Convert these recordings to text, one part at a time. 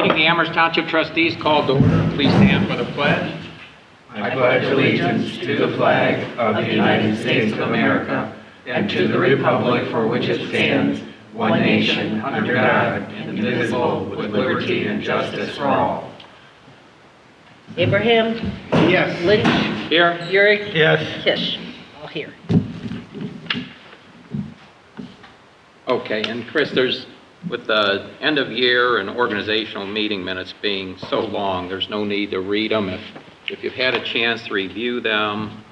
Meeting the Amherst Township Trustees called to order. Please stand for the pledge. I pledge allegiance to the flag of the United States of America and to the republic for which it stands, one nation, under God, indivisible, with liberty and justice for all. Abraham? Yes. Lynch? Here. Urick? Yes. Kish? All here. Okay, and Chris, with the end of year and organizational meeting minutes being so long, there's no need to read them. If you've had a chance to review them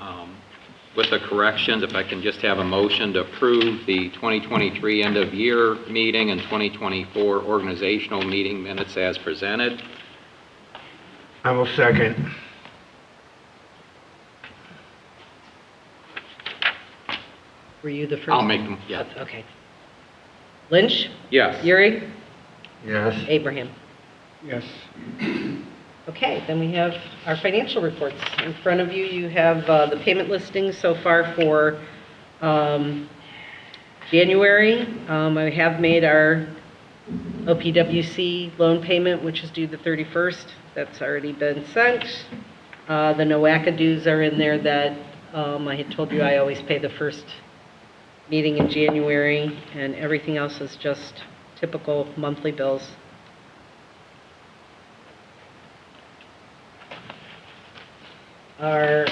with the corrections, if I can just have a motion to approve the 2023 end of year meeting and 2024 organizational meeting minutes as presented. I will second. Were you the first? I'll make them, yeah. Okay. Lynch? Yes. Urick? Yes. Abraham? Yes. Okay, then we have our financial reports. In front of you, you have the payment listings so far for January. I have made our OPWC loan payment, which is due the 31st. That's already been sent. The NOACA dues are in there that I had told you I always pay the first meeting in January, and everything else is just typical monthly bills. Our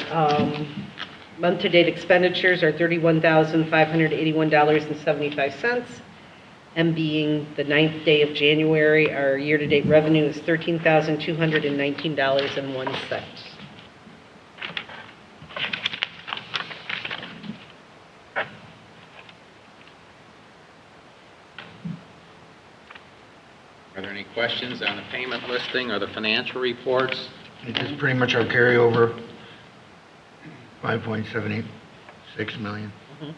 month-to-date expenditures are $31,581.75. And being the 9th day of January, our year-to-date revenue is $13,219.01. Are there any questions on the payment listing or the financial reports? This is pretty much our carryover, 5.76 million. Mhm.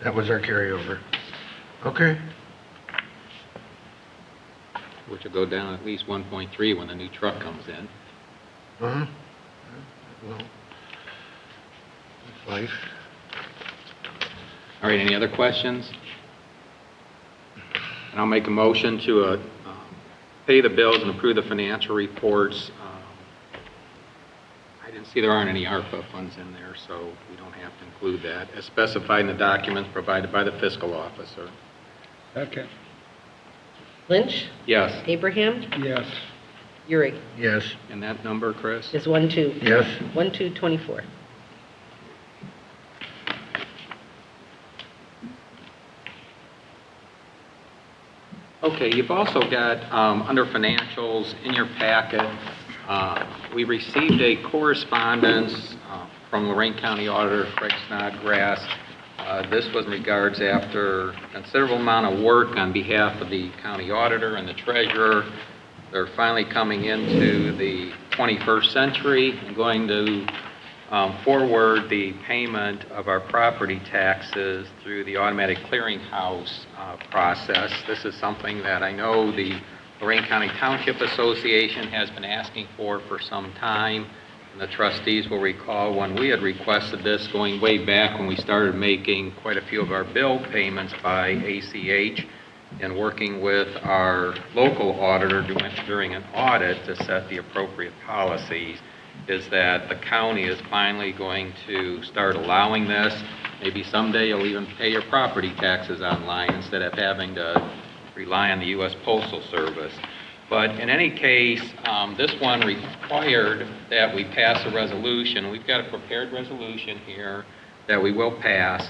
That was our carryover. Okay. Which will go down at least 1.3 when the new truck comes in. Uh-huh. Well, it's life. All right, any other questions? And I'll make a motion to pay the bills and approve the financial reports. I didn't see there aren't any ARPA funds in there, so we don't have to include that, as specified in the documents provided by the fiscal officer. Okay. Lynch? Yes. Abraham? Yes. Urick? Yes. And that number, Chris? Is 1-2. Yes. 1-2-24. Okay, you've also got, under financials in your packet, we received a correspondence from Lorraine County Auditor Craig Snodgrass. This was in regards after a considerable amount of work on behalf of the county auditor and the treasurer. They're finally coming into the 21st century and going to forward the payment of our property taxes through the automatic clearinghouse process. This is something that I know the Lorraine County Township Association has been asking for some time. And the trustees will recall when we had requested this going way back when we started making quite a few of our bill payments by ACH and working with our local auditor during an audit to set the appropriate policies, is that the county is finally going to start allowing this. Maybe someday you'll even pay your property taxes online instead of having to rely on the U.S. Postal Service. But in any case, this one required that we pass a resolution. We've got a prepared resolution here that we will pass.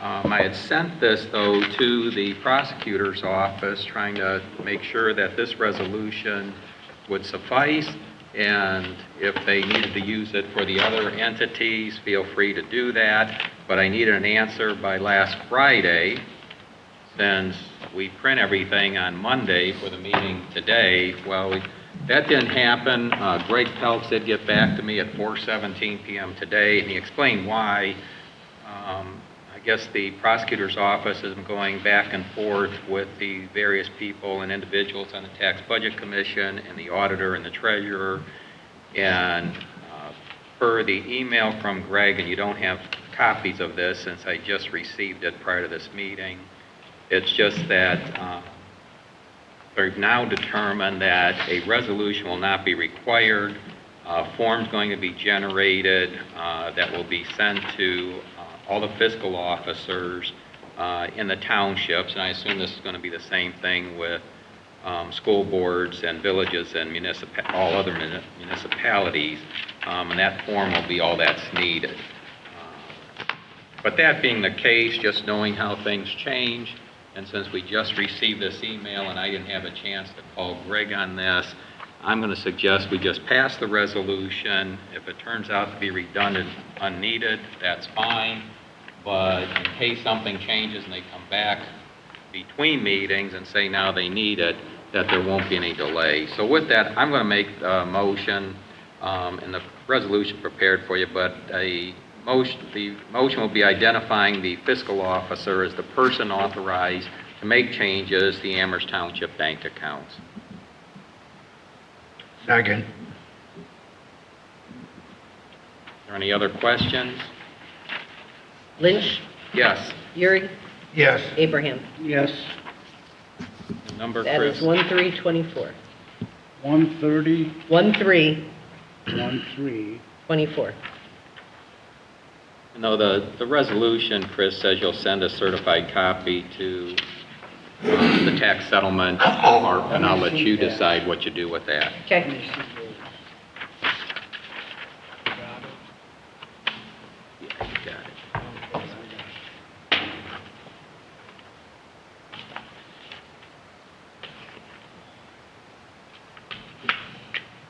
I had sent this, though, to the prosecutor's office, trying to make sure that this resolution would suffice, and if they needed to use it for the other entities, feel free to do that. But I needed an answer by last Friday, since we print everything on Monday for the meeting today. Well, that didn't happen. Greg Peltz did get back to me at 4:17 p.m. today, and he explained why. I guess the prosecutor's office is going back and forth with the various people and individuals on the Tax Budget Commission and the auditor and the treasurer. And per the email from Greg, and you don't have copies of this since I just received it prior to this meeting, it's just that we've now determined that a resolution will not be required. Form's going to be generated that will be sent to all the fiscal officers in the townships, and I assume this is going to be the same thing with school boards and villages and all other municipalities, and that form will be all that's needed. But that being the case, just knowing how things change, and since we just received this email and I didn't have a chance to call Greg on this, I'm going to suggest we just pass the resolution. If it turns out to be redundant, unneeded, that's fine. But in case something changes and they come back between meetings and say now they need it, that there won't be any delay. So with that, I'm going to make a motion, and the resolution prepared for you, but the motion will be identifying the fiscal officer as the person authorized to make changes to the Amherst Township bank accounts. Second. Are there any other questions? Lynch, Yes. Euring, Yes. Abraham. Yes, The number, That Chris? is 1324. 130, 1324. 13. No, the resolution, Chris, says you'll send a certified copy to the tax settlement, and I'll let you decide what you do with that. Okay. Yeah, you got it.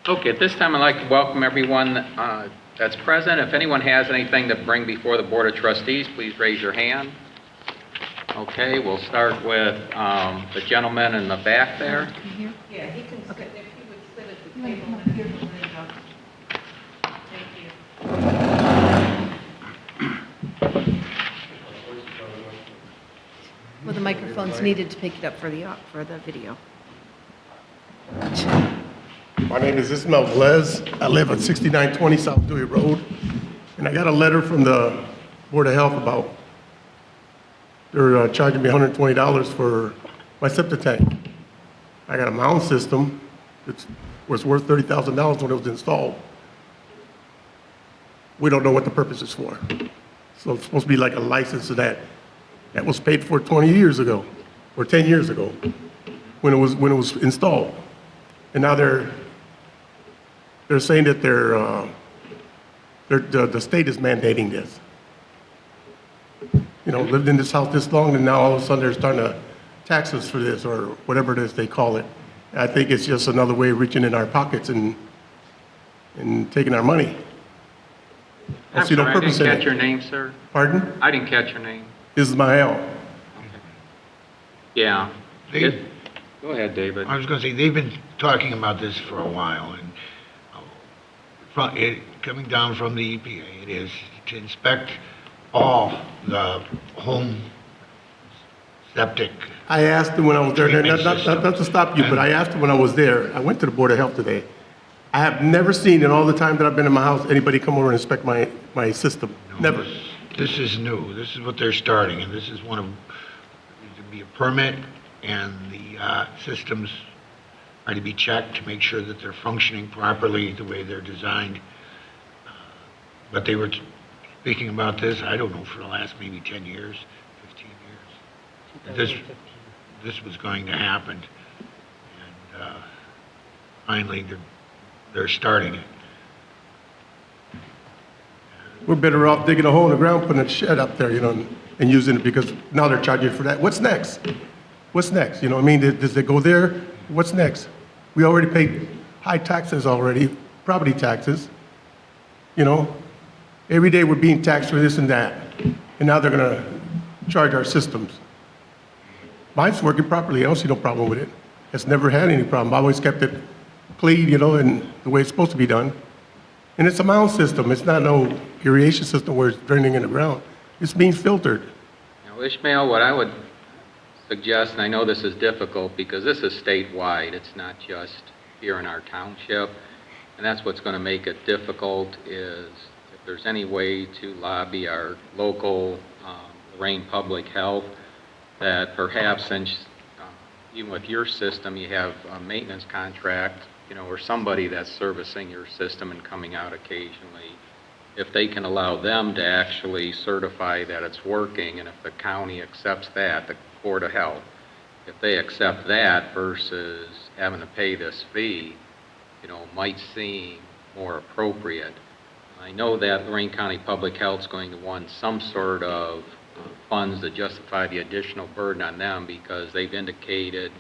Okay, at this time, I'd like to welcome everyone that's present. If anyone has anything to bring before the Board of Trustees, please raise your hand. Okay, we'll start with the gentleman in the back there. Yeah, he can sit, if he would sit at the table. Thank you. Well, the microphone's needed to pick it up for the video. My name is Ismael Velez. I live at 6920 South Dewey Road. And I got a letter from the Board of Health about they're charging me $120 for my septic tank. I got a mound system that was worth $30,000 when it was installed. We don't know what the purpose is for. So it's supposed to be like a license to that. That was paid for 20 years ago, or 10 years ago, when it was installed. And now they're saying that the state is mandating this. You know, lived in this house this long, and now all of a sudden they're starting to tax us for this, or whatever it is they call it. I think it's just another way of reaching in our pockets and taking our money. I I'm see no sorry, I purpose didn't in catch it. your name, sir. Pardon? I didn't catch your name. Ismael. Yeah. They- Go ahead, David. I was going to say, they've been talking about this for a while, and coming down from the EPA, it is to inspect all the home septic. I asked them when I was there, Treatment not to stop you, but I asked them when I was there, I went to the Board of Health today. I have never seen in all the time that I've been in my house, anybody come over and inspect my system. No, Never. This is new. This is what they're starting, and this is one of, to be a permit, and the systems are to be checked to make sure that they're functioning properly the way they're designed. But they were speaking about this, I don't know, for the last maybe 10 years, 15 years. This was going to happen, and finally they're starting it. We're better off digging a hole in the ground, putting a shed up there, you know, and using it, because now they're charging for that. What's next? What's next? You know what I mean? Does it go there? What's next? We already paid high taxes already, property taxes. You know, every day we're being taxed for this and that. And now they're gonna charge our systems. Mine's working properly. I don't see no problem with it. It's never had any problem. I always kept it clean, you know, and the way it's supposed to be done. And it's a mound system. It's not no irrigation system where it's draining in the ground. It's being filtered. Now, Ishmael, what I would suggest, and I know this is difficult because this is statewide, it's not just here in our township, and that's what's going to make it difficult, is if there's any way to lobby our local Lorraine Public Health that perhaps, since even with your system, you have a maintenance contract, or somebody that's servicing your system and coming out occasionally. If they can allow them to actually certify that it's working, and if the county accepts that, the Board of Health, if they accept that versus having to pay this fee, might seem more appropriate. I know that Lorraine County Public Health is going to want some sort of funds to justify the additional burden on them because they've indicated,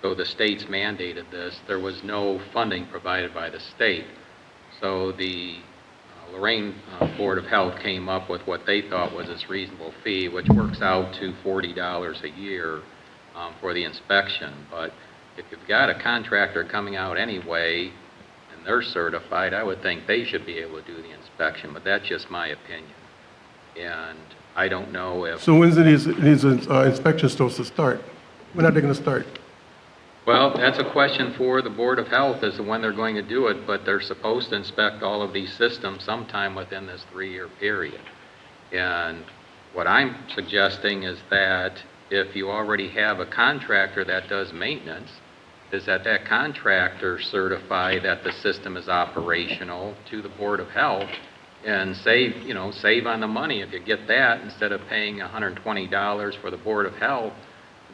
though the state's mandated this, there was no funding provided by the state. So the Lorraine Board of Health came up with what they thought was this reasonable fee, which works out to $40 a year for the inspection. But if you've got a contractor coming out anyway and they're certified, I would think they should be able to do the inspection, but that's just my opinion. And I don't know if... So when's these inspections supposed to start? When are they going to start? Well, that's a question for the Board of Health as to when they're going to do it, but they're supposed to inspect all of these systems sometime within this 3-year period. And what I'm suggesting is that if you already have a contractor that does maintenance, is that that contractor certify that the system is operational to the Board of Health and save on the money if you get that instead of paying $120 for the Board of Health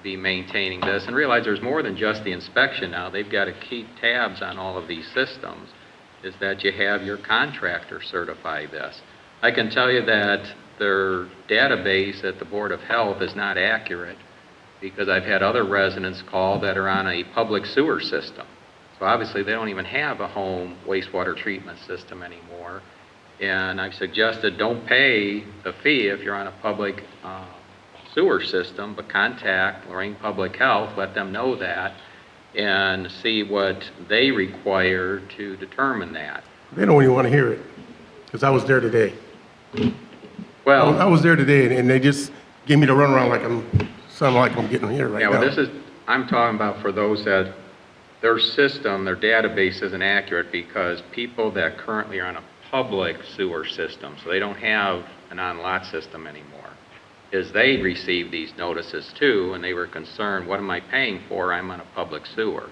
be maintaining this, and realize there's more than just the inspection now. They've got to keep tabs on all of these systems, is that you have your contractor certify this. I can tell you that their database at the Board of Health is not accurate because I've had other residents call that are on a public sewer system. So obviously they don't even have a home wastewater treatment system anymore. And I've suggested don't pay the fee if you're on a public sewer system, but contact Lorraine Public Health, let them know that, and see what they require to determine that. They don't even want to hear it, because I was there today. I Well, was there today, and they just gave me the runaround like I'm getting here right yeah, now. well, I'm talking about for those that their system, their database isn't accurate because people that currently are on a public sewer system, so they don't have an on-lot system anymore, is they received these notices too, and they were concerned, what am I paying for? I'm on a public sewer.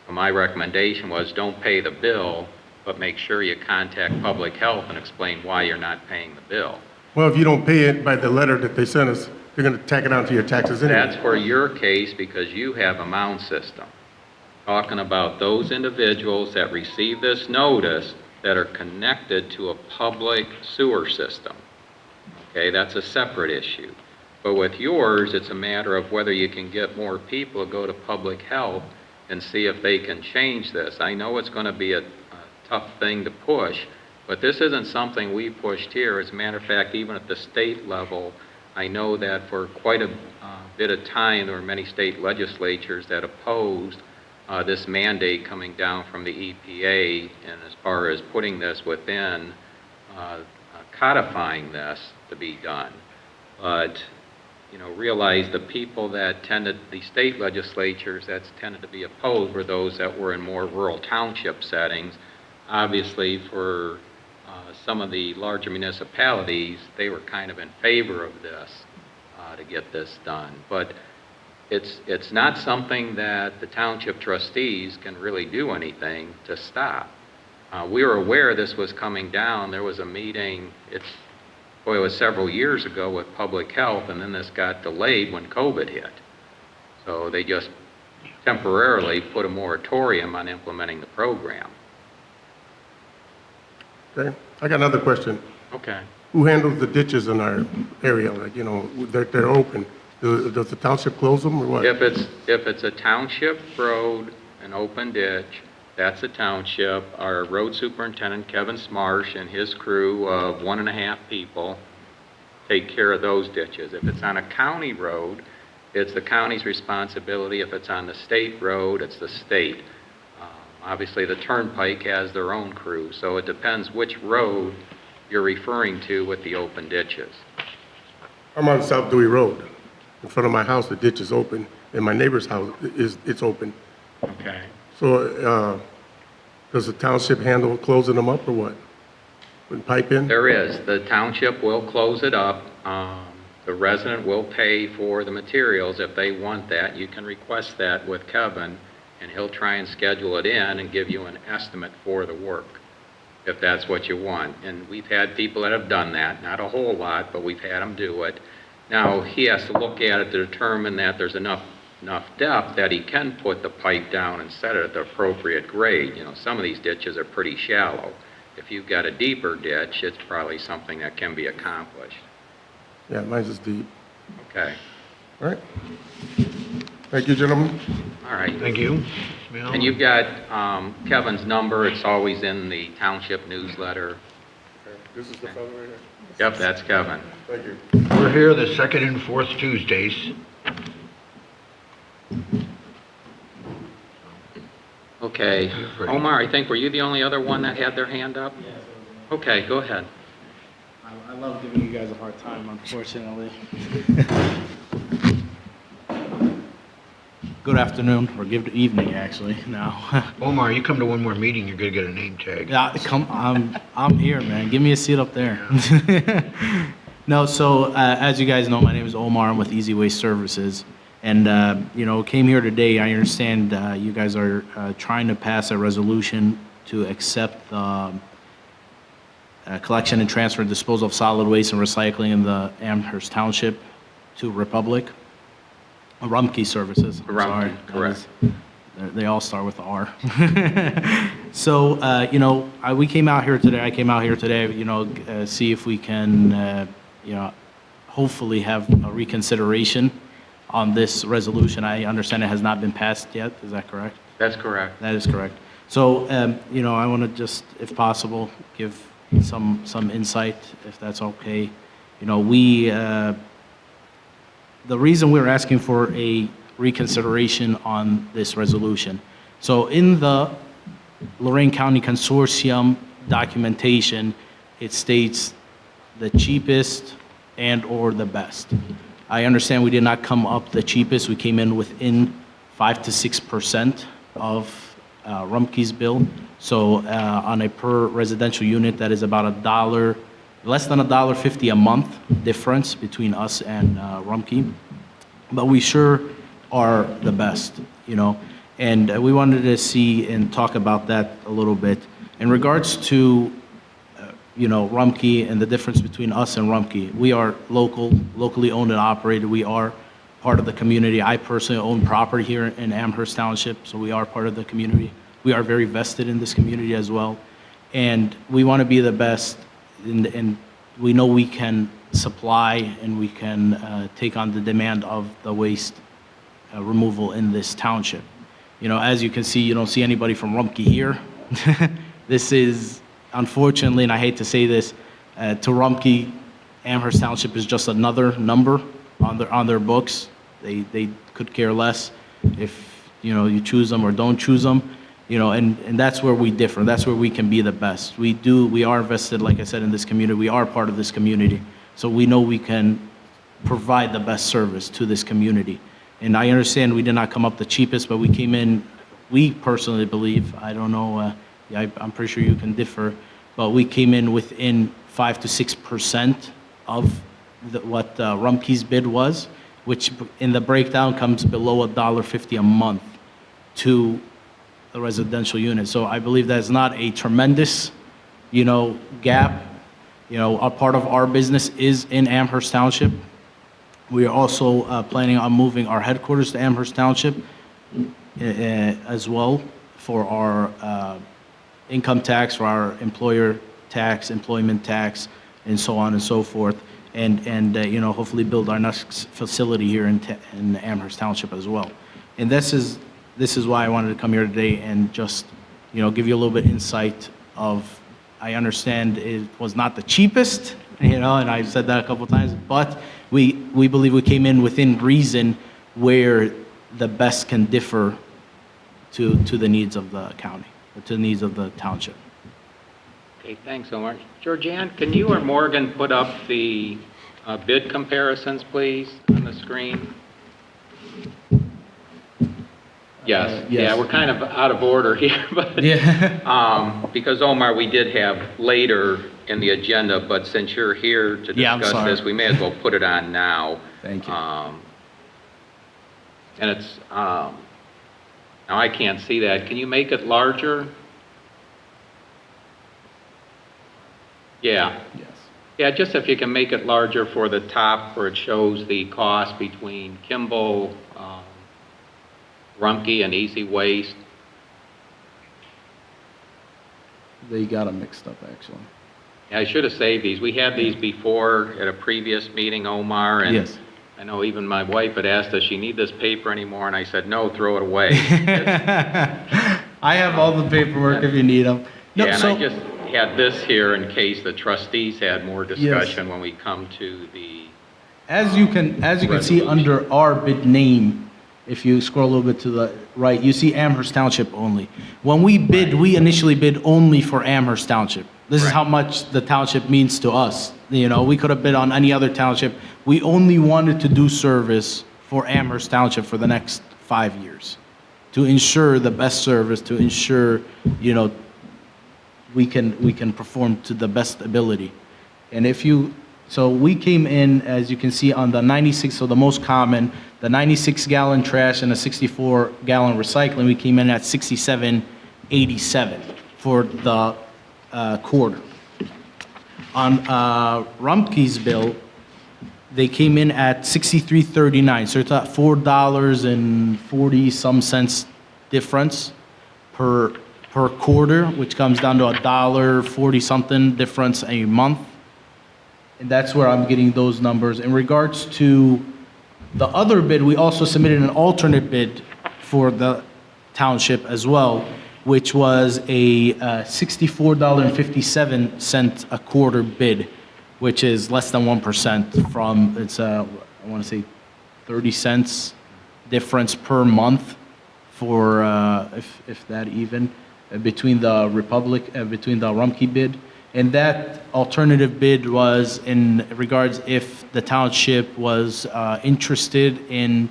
So my recommendation was don't pay the bill, but make sure you contact Public Health and explain why you're not paying the bill. Well, if you don't pay it by the letter that they sent us, they're going to tack it onto your taxes anyway. That's for your case because you have a mound system. Talking about those individuals that receive this notice that are connected to a public sewer system. Okay, that's a separate issue. But with yours, it's a matter of whether you can get more people to go to Public Health and see if they can change this. I know it's going to be a tough thing to push, but this isn't something we pushed here. As a matter of fact, even at the state level, I know that for quite a bit of time, there were many state legislatures that opposed this mandate coming down from the EPA, and as far as putting this within, codifying this to be done. But, realize the people that the state legislatures that's tended to be opposed were those that were in more rural township settings. Obviously, for some of the larger municipalities, they were kind of in favor of this to get this done. But it's not something that the township trustees can really do anything to stop. We were aware this was coming down. There was a meeting, it was several years ago with Public Health, and then this got delayed when COVID hit. So they just temporarily put a moratorium on implementing the program. Okay, I got another question. Okay. Who handles the ditches in our area? Like, they're open. Does the township close them or what? If it's a township road, an open ditch, that's a township. Our road superintendent, Kevin Smarsh, and his crew of 1.5 people take care of those ditches. If it's on a county road, it's the county's responsibility. If it's on the state road, it's the state. Obviously, the Turnpike has their own crew, so it depends which road you're referring to with the open ditches. I'm on South Dewey Road. In front of my house, the ditch is open, and my neighbor's house it's open. Okay. So, does the township handle closing them up or what? Put pipe in? There is. The township will close it up. The resident will pay for the materials if they want that. You can request that with Kevin, and he'll try and schedule it in and give you an estimate for the work, if that's what you want. And we've had people that have done that, not a whole lot, but we've had them do it. Now, he has to look at it to determine that there's enough depth that he can put the pipe down and set it at the appropriate grade. You know, some of these ditches are pretty shallow. If you've got a deeper ditch, it's probably something that can be accomplished. Yeah, mine's is deep. Okay, All right. Thank you, gentlemen. all right. Thank you. And you've got Kevin's number, it's always in the township newsletter. This is the fellow right here. Yep, that's Kevin. Thank you. We're here the second and fourth Tuesdays. Okay, free. Omar, I think, were you the only other one that had their hand up? Yes. Okay, go ahead. I love giving you guys a hard time, unfortunately. Good afternoon, or good evening, actually, now. Omar, you come to one more meeting, you're gonna get a name tag. Yeah, I'm here, man. Give me a seat up there. No, so as you guys know, my name is Omar. I'm with Easy Waste Services, and came here today. I understand you guys are trying to pass a resolution to accept the collection and transfer and disposal of solid waste and recycling in the Amherst Township to Republic. Rumpke Services. I'm Rumpke, sorry. correct. They all start with R. So, we came out here today, I came out here today, see if we can, hopefully have a reconsideration on this resolution. I understand it has not been passed yet, is that correct? That's correct. That is correct. So, I want to just, if possible, give some insight, if that's okay. The reason we're asking for a reconsideration on this resolution. So in the Lorraine County Consortium documentation, it states the cheapest and/or the best. I understand we did not come up the cheapest. We came in within 5 to 6% of Rumpke's bill. So on a per residential unit, that is about $1, less than $1.50 a month difference between us and Rumpke. But we sure are the best, and we wanted to see and talk about that a little bit. In regards to, Rumpke and the difference between us and Rumpke, we are locally owned and operated. We are part of the community. I personally own property here in Amherst Township, so we are part of the community. We are very vested in this community as well, and we want to be the best, and we know we can supply and we can take on the demand of the waste removal in this township. As you can see, you don't see anybody from Rumpke here. This is, unfortunately, and I hate to say this, to Rumpke, Amherst Township is just another number on their books. They could care less if you choose them or don't choose them. And that's where we differ. That's where we can be the best. We are invested, like I said, in this community. We are part of this community. So we know we can provide the best service to this community. And I understand we did not come up the cheapest, but we came in, we personally believe, I don't know, I'm pretty sure you can differ, but we came in within 5 to 6% of what Rumpke's bid was, which in the breakdown comes below $1.50 a month to the residential unit. So I believe that's not a tremendous, gap. A part of our business is in Amherst Township. We are also planning on moving our headquarters to Amherst Township as well for our income tax, for our employer tax, employment tax, and so on and so forth. And hopefully build our next facility here in Amherst Township as well. And this is why I wanted to come here today and just, give you a little bit insight of, I understand it was not the cheapest, and I've said that a couple of times, but we believe we came in within reason where the best can differ to the needs of the county, or to the needs of the township. Okay, thanks, Omar. Georgianne, can you or Morgan put up the bid comparisons, please, on the screen? Yes. Yes. Yeah, we're kind of out of order here, but Yeah. because Omar, we did have later in the agenda, but since you're here to Yeah, I'm discuss sorry. this, we may as well put it on now. Thank you. And it's, now I can't see that. Can you make it larger? Yeah. Yes. Yeah, just if you can make it larger for the top where it shows the cost between Kimball, Rumpke, and Easy Waste. They got them mixed up, actually. Yeah, I should have saved these. We had these before at a previous meeting, Omar, and Yes. I know even my wife had asked, does she need this paper anymore? And I said, no, throw it away. I have all the paperwork if you need them. No, Yeah, and so- I just had this here in case the trustees had more discussion when we come to the, As you can see Resolution. under our bid name, if you scroll a little bit to the right, you see Amherst Township only. When we bid, we initially bid only for Amherst Township. This is Right. how much the township means to us. You know, we could have bid on any other township. We only wanted to do service for Amherst Township for the next 5 years, to ensure the best service, to ensure, you know, we can perform to the best ability. And so we came in, as you can see, on the 96, so the most common, the 96-gallon trash and the 64-gallon recycling, we came in at 67.87 for the quarter. On Rumpke's bill, they came in at 63.39, so it's at $4.40 cents difference per quarter, which comes down to $1.40 something difference a month. And that's where I'm getting those numbers. In regards to the other bid, we also submitted an alternate bid for the township as well, which was a $64.57 a quarter bid, which is less than 1% from, it's I want to say 30 cents difference per month for, if that even, between the Rumpke bid. And that alternative bid was in regards if the township was interested in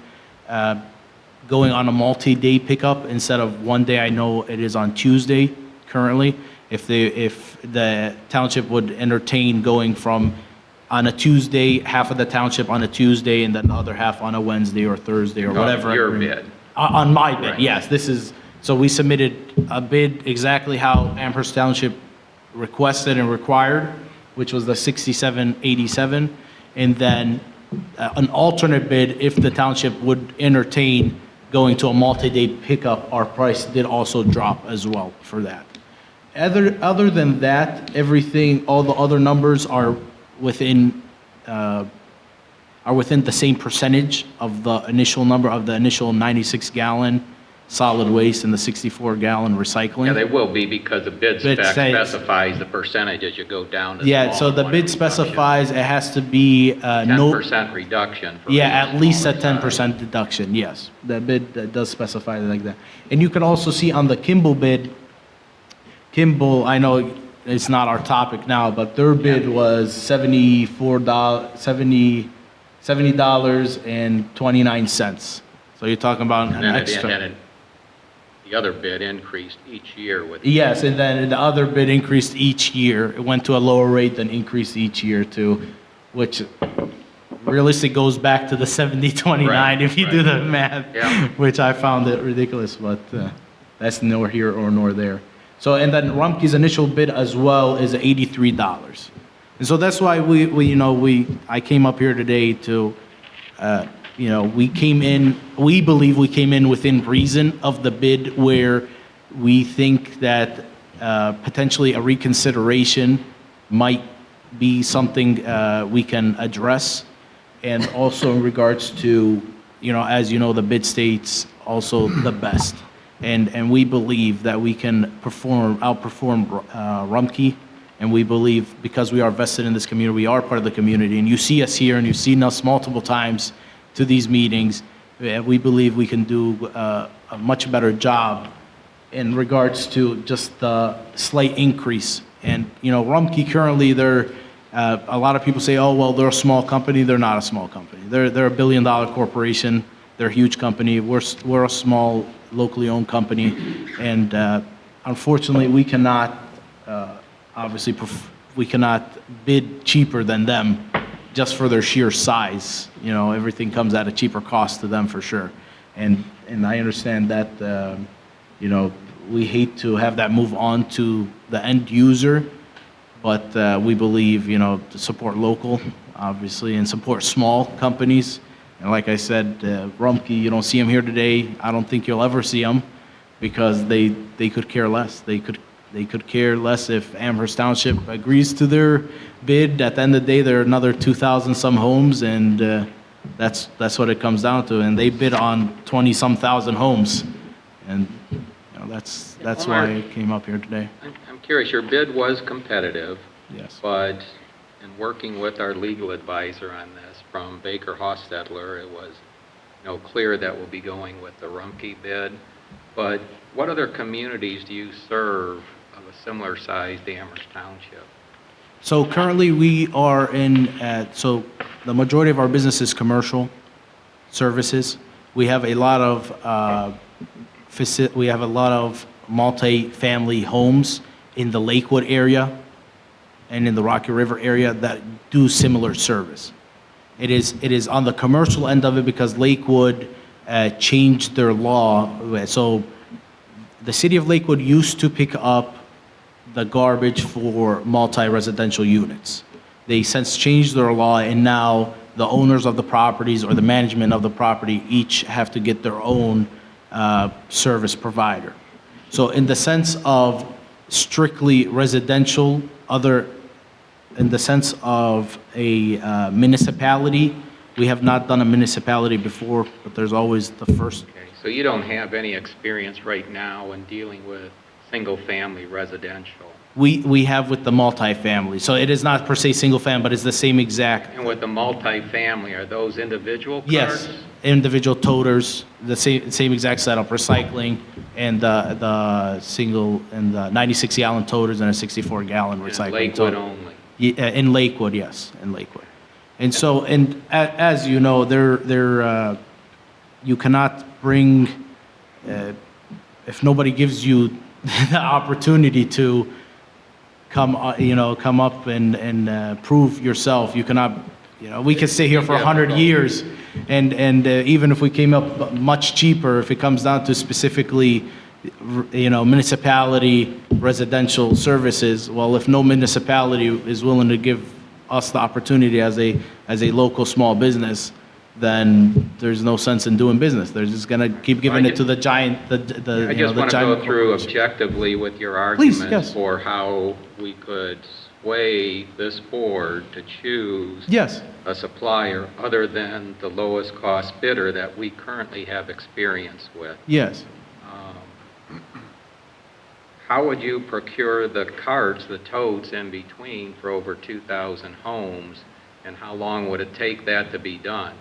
going on a multi-day pickup instead of one day. I know it is on Tuesday currently. If the township would entertain going from on a Tuesday, half of the township on a Tuesday, and then the other half on a Wednesday or Thursday or whatever. your bid. On my bid, Right. yes. So we submitted a bid exactly how Amherst Township requested and required, which was the 67.87, and then an alternate bid if the township would entertain going to a multi-day pickup. Our price did also drop as well for that. Other than that, everything, all the other numbers are within the same percentage of the initial number of the initial 96-gallon solid waste and the 64-gallon recycling. Yeah, they will be because the bid Bid spec says- specifies the percentage as you go down. to Yeah, so the small bid reduction. specifies it has to be no. 10% reduction. For Yeah, each at least a smaller 10% size. deduction, yes. The bid does specify it like that. And you can also see on the Kimball bid, Kimball, I know it's not our topic now, but their bid was $70.29. So you're talking about And an then extra. the other bid increased each year with. Yes, and then the other bid increased each year. It went to a lower rate, then increased each year too, which realistically goes back to the 70-29 Right, if you do right. the math, Yeah. which I found it ridiculous, but that's nor here or nor there. So, and then Rumpke's initial bid as well is $83. And so that's why I came up here today to, we believe we came in within reason of the bid where we think that potentially a reconsideration might be something we can address. And also in regards to, as you know, the bid states also the best. And we believe that we can outperform Rumpke. And we believe because we are vested in this community, we are part of the community. And you see us here and you've seen us multiple times to these meetings. We believe we can do a much better job in regards to just the slight increase. And, Rumpke currently, a lot of people say, oh, well, they're a small company. They're not a small company. They're a billion-dollar corporation. They're a huge company. We're a small, locally owned company. And unfortunately, we cannot obviously we cannot bid cheaper than them just for their sheer size. You know, everything comes at a cheaper cost to them for sure. And I understand that, you know, we hate to have that move on to the end user, but we believe, you know, to support local, obviously, and support small companies. And like I said, Rumpke, you don't see them here today. I don't think you'll ever see them because they could care less. They could care less if Amherst Township agrees to their bid. At the end of the day, there are another 2,000 some homes, and that's what it comes down to. And they bid on 20-some thousand homes, and you know, that's why I came up here today. I'm curious, your bid was competitive, Yes. but in working with our legal advisor on this from Baker Hostetler, it was, you know, clear that we'll be going with the Rumpke bid. But what other communities do you serve of a similar size to Amherst Township? So currently, we are in, so the majority of our business is commercial services. We have a lot of, we have a lot of multi-family homes in the Lakewood area and in the Rocky River area that do similar service. It is on the commercial end of it because Lakewood changed their law. So the city of Lakewood used to pick up the garbage for multi-residential units. They since changed their law, and now the owners of the properties or the management of the property each have to get their own service provider. So in the sense of strictly residential, in the sense of a municipality, we have not done a municipality before, but there's always the first. Okay, so you don't have any experience right now in dealing with single-family residential? We have with the multifamily. So it is not per se single family, but it's the same exact. And with the multifamily, are those individual carts? Yes, individual toters, the same exact setup, recycling, and the single, and the 96-gallon toters and a 64-gallon In recycling. Lakewood toter. only? Yeah, in Lakewood, yes, in Lakewood. And so, and as you know, you cannot bring, if nobody gives you the opportunity to come up and prove yourself, you cannot, we could stay here for 100 years, and even if we came up much cheaper, if it comes down to specifically, municipality residential services, well, if no municipality is willing to give us the opportunity as a local small business, then there's no sense in doing business. They're just going to keep giving it to the giant, I just want to go through objectively with your arguments yes. for how we could sway this board to choose Yes. a supplier other than the lowest cost bidder that we currently have experience with. Yes. How would you procure the carts, the totes in between for over 2,000 homes, and how long would it take that to be done?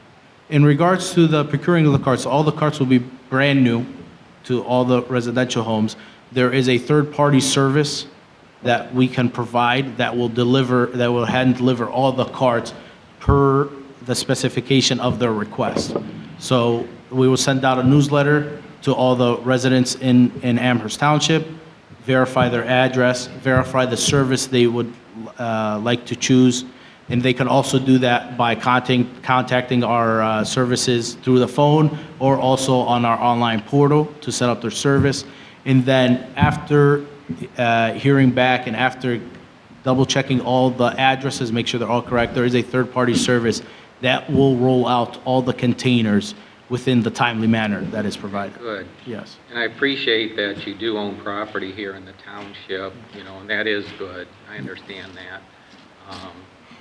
In regards to the procuring of the carts, all the carts will be brand new to all the residential homes. There is a third-party service that we can provide that will hand deliver all the carts per the specification of their request. So we will send out a newsletter to all the residents in Amherst Township, verify their address, verify the service they would like to choose, and they can also do that by contacting our services through the phone or also on our online portal to set up their service. And then after hearing back and after double checking all the addresses, make sure they're all correct, there is a third-party service that will roll out all the containers within the timely manner that is provided. Good. Yes. And I appreciate that you do own property here in the township, and that is good. I understand that.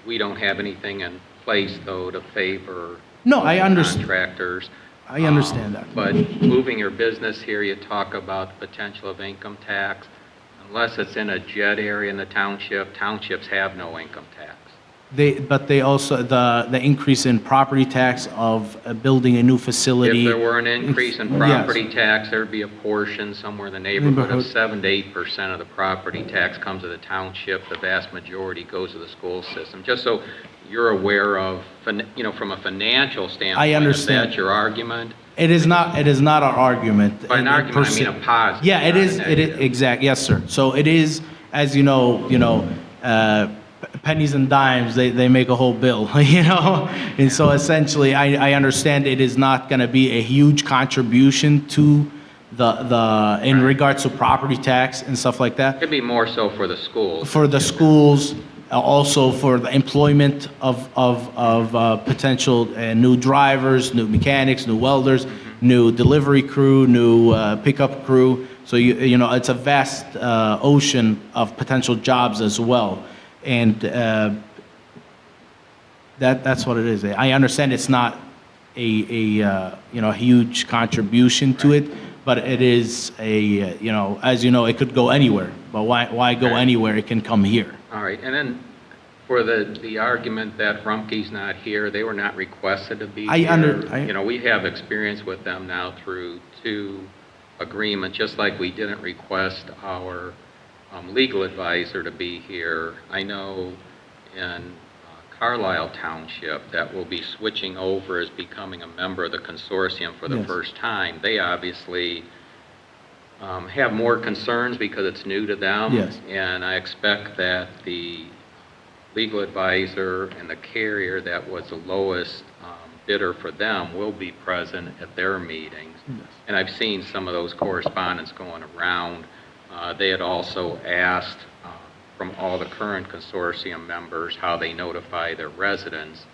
We don't have anything in place, though, to favor No, I understand. contractors. I understand that. But moving your business here, you talk about the potential of income tax. Unless it's in a jet area in the township, townships have no income tax. But they also, the increase in property tax of building a new facility. If there were an increase in Yes. property tax, there'd be a portion somewhere in the neighborhood of 7 to 8% of the property tax comes to the township. The vast majority goes to the school system. Just so you're aware of, from a financial standpoint. I understand. If that's your argument. It is not our argument. By an argument, I mean a positive. Yeah, it not a is, negative. exact, yes, sir. So it is, as you know, pennies and dimes, they make a whole bill, you know? And so essentially, I understand it is not going to be a huge contribution to in regards to property tax and stuff like that. It'd be more so for the schools. For the schools, also for the employment of potential new drivers, new mechanics, new welders, new delivery crew, new pickup crew. So you know, it's a vast ocean of potential jobs as well. And that's what it is. I understand it's not a you know, huge contribution to it, but it is you know, as you know, it could go anywhere. But why go anywhere? It can come here. All right, and then for the argument that Rumpke's not here, they were not requested to be here. You know, we have experience with them now through 2 agreements, just like we didn't request our legal advisor to be here. I know in Carlisle Township that will be switching over as becoming a member of the consortium for the Yes. first time. They obviously have more concerns because it's new to them. Yes. And I expect that the legal advisor and the carrier that was the lowest bidder for them will be present at their meetings. Yes. And I've seen some of those correspondence going around. They had also asked from all the current consortium members how they notify their residents.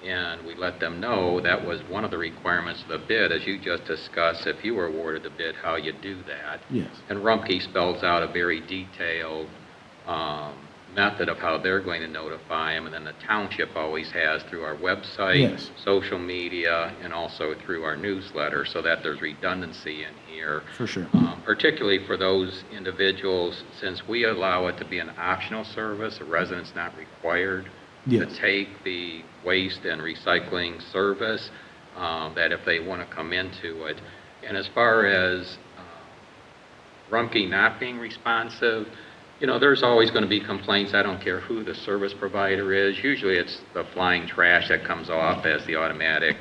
And we let them know that was one of the requirements of the bid, as you just discussed, if you were awarded the bid, how you do that. Yes. And Rumpke spells out a very detailed method of how they're going to notify them, and then the township always has through our website, Yes. social media, and also through our newsletter, so that there's redundancy in here. For sure. Particularly for those individuals, since we allow it to be an optional service, a resident's not required Yes. to take the waste and recycling service, that if they want to come into it. And as far as Rumpke not being responsive, you know, there's always going to be complaints. I don't care who the service provider is. Usually it's the flying trash that comes off as the automatic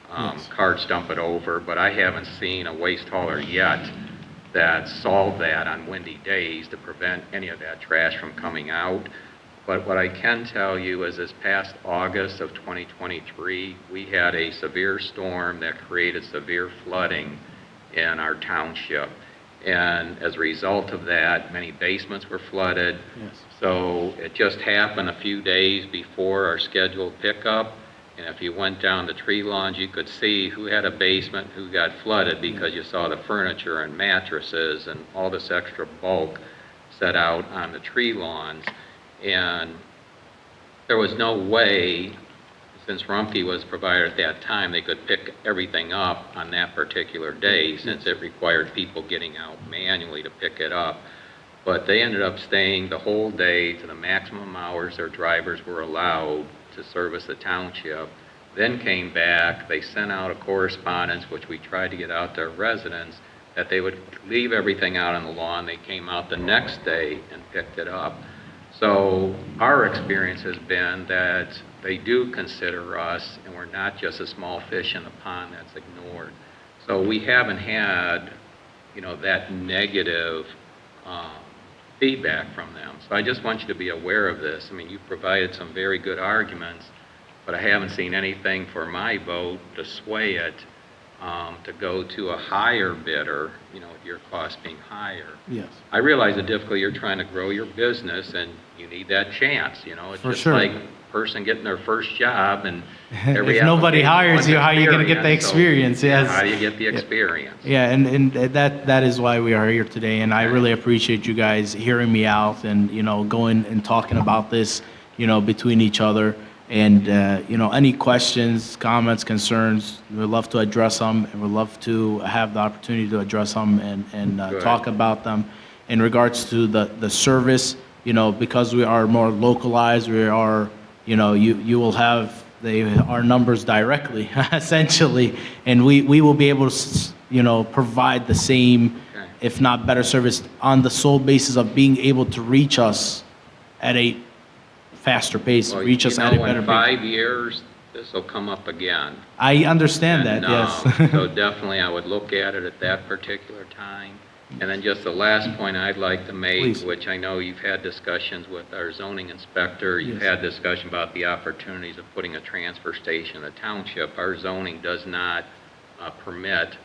Yes. carts dump it over, but I haven't seen a waste hauler yet that solved that on windy days to prevent any of that trash from coming out. But what I can tell you is this past August of 2023, we had a severe storm that created severe flooding in our township. And as a result of that, many basements were flooded. Yes. So it just happened a few days before our scheduled pickup. And if you went down the tree lawns, you could see who had a basement, who got flooded, because you saw the furniture and mattresses and all this extra bulk set out on the tree lawns. And there was no way, since Rumpke was provided at that time, they could pick everything up on that particular day, since it required people getting out manually to pick it up. But they ended up staying the whole day to the maximum hours their drivers were allowed to service the township. Then came back, they sent out a correspondence, which we tried to get out to our residents, that they would leave everything out on the lawn. They came out the next day and picked it up. So our experience has been that they do consider us, and we're not just a small fish in the pond that's ignored. So we haven't had, you know, that negative feedback from them. So I just want you to be aware of this. I mean, you've provided some very good arguments, but I haven't seen anything for my vote to sway it to go to a higher bidder, you know, with your cost being higher. Yes. I realize the difficulty, you're trying to grow your business and you need that chance, you know. It's For just sure. like a person getting their first job and every If nobody application hires wants you, how are you going to get the experience. So, experience? Yes. how do you get the experience? Yeah, and that is why we are here today, and I really appreciate you guys hearing me out and, you know, going and talking about this, you know, between each other. And, you know, any questions, comments, concerns, we'd love to address them, and we'd love to have the opportunity to address them and Good. talk about them. In regards to the service, you know, because we are more localized, we are, you know, you will have our numbers directly, essentially, and we will be able to, you know, provide the same, Okay. if not better service on the sole basis of being able to reach us at a faster pace, Well, reach you us at a know, better in pace. 5 years, this will come up again. I understand that, And, yes. so definitely I would look at it at that particular time. And then just the last point I'd like to make, Please. which I know you've had discussions with our zoning inspector, you've Yes. had discussion about the opportunities of putting a transfer station in the township. Our zoning does not permit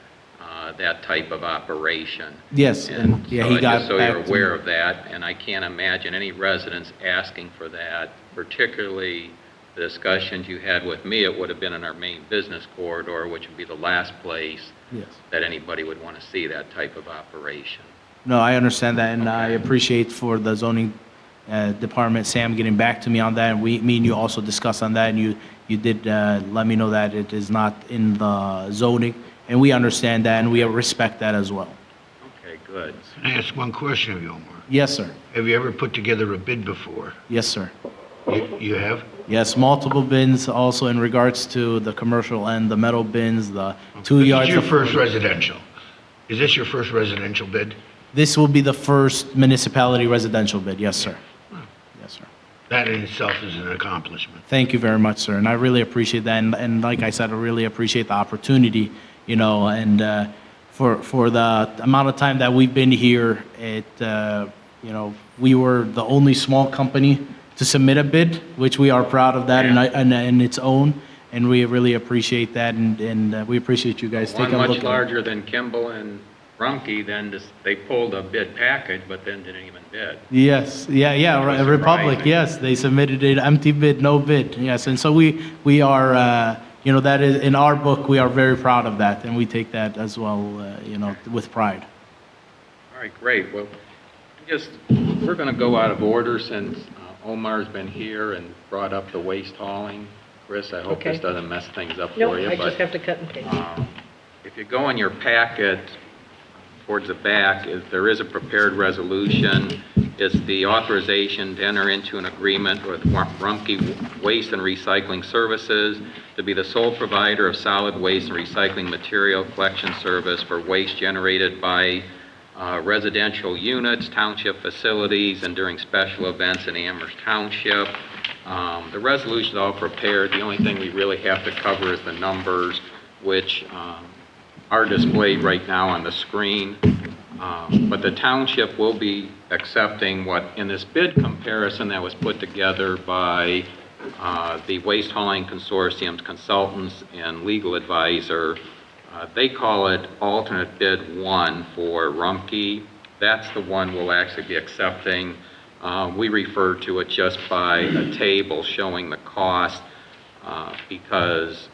that type of operation. Yes, and yeah, he got Just so back you're to aware me. of that, and I can't imagine any residents asking for that, particularly the discussions you had with me, it would have been in our main business corridor, which would be the last place Yes. that anybody would want to see that type of operation. No, I understand that, and I Okay. appreciate for the zoning department, Sam, getting back to me on that. And me and you also discussed on that, and you did let me know that it is not in the zoning, and we understand that, and we respect that as well. Okay, good. Can I ask one question of you, Omar? Yes, sir. Have you ever put together a bid before? Yes, sir. You have? Yes, multiple bins also in regards to the commercial and the metal bins, the 2 This yards. is your of- first residential. Is this your first residential bid? This will be the first municipality residential bid. Yes, sir. Yes, sir. That in itself is an accomplishment. Thank you very much, sir, and I really appreciate that. And like I said, I really appreciate the opportunity, and for the amount of time that we've been here, we were the only small company to submit a bid, which we are proud of that in its own, and we really appreciate that, and we appreciate you guys One taking a look much at it. larger than Kimball and Rumpke, then they pulled a bid package, but then didn't even bid. Yes, yeah, Which was Republic, surprising. yes, they submitted an empty bid, no bid, yes, and so we are, that is, in our book, we are very proud of that, and we take that as well, with pride. All right, great. Well, we're going to go out of order since Omar's been here and brought up the waste hauling. Chris, I hope Okay. this doesn't mess things up No, for you. I but, just have to cut and paste. If you go in your packet towards the back, there is a prepared resolution. It's the authorization to enter into an agreement with Rumpke Waste and Recycling Services to be the sole provider of solid waste and recycling material collection service for waste generated by residential units, township facilities, and during special events in Amherst Township. The resolution is all prepared. The only thing we really have to cover is the numbers, which are displayed right now on the screen. But the township will be accepting what, in this bid comparison that was put together by the Waste Hauling Consortium's consultants and legal advisor, they call it alternate bid 1 for Rumpke. That's the one we'll actually be accepting. We refer to it just by a table showing the cost because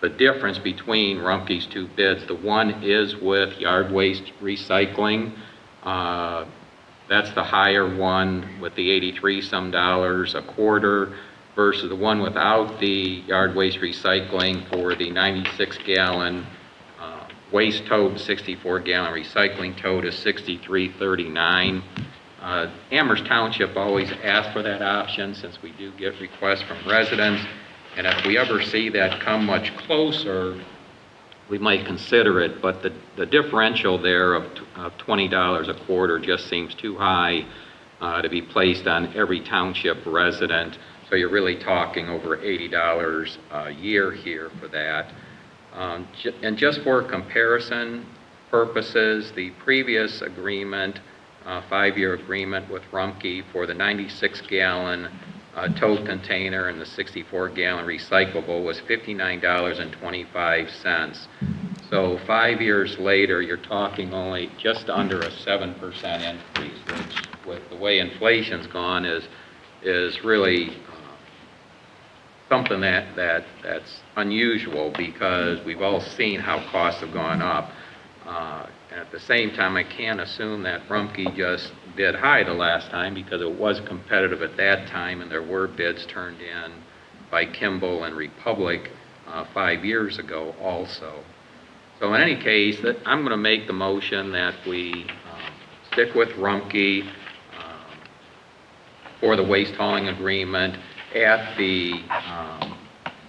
the difference between Rumpke's two bids, the one is with yard waste recycling. That's the higher one with the 83 some dollars a quarter versus the one without the yard waste recycling for the 96-gallon waste tote, 64-gallon recycling tote is $63.39. Amherst Township always asks for that option since we do get requests from residents. And if we ever see that come much closer, we might consider it. But the differential there of $20 a quarter just seems too high to be placed on every township resident. So you're really talking over $80 a year here for that. And just for comparison purposes, the previous agreement, 5-year agreement with Rumpke for the 96-gallon tote container and the 64-gallon recyclable was $59.25. So 5 years later, you're talking only just under a 7% increase, which with the way inflation's gone is really something that's unusual because we've all seen how costs have gone up. At the same time, I can't assume that Rumpke just bid high the last time because it was competitive at that time and there were bids turned in by Kimball and Republic 5 years ago also. So in any case, I'm going to make the motion that we stick with Rumpke for the waste hauling agreement at the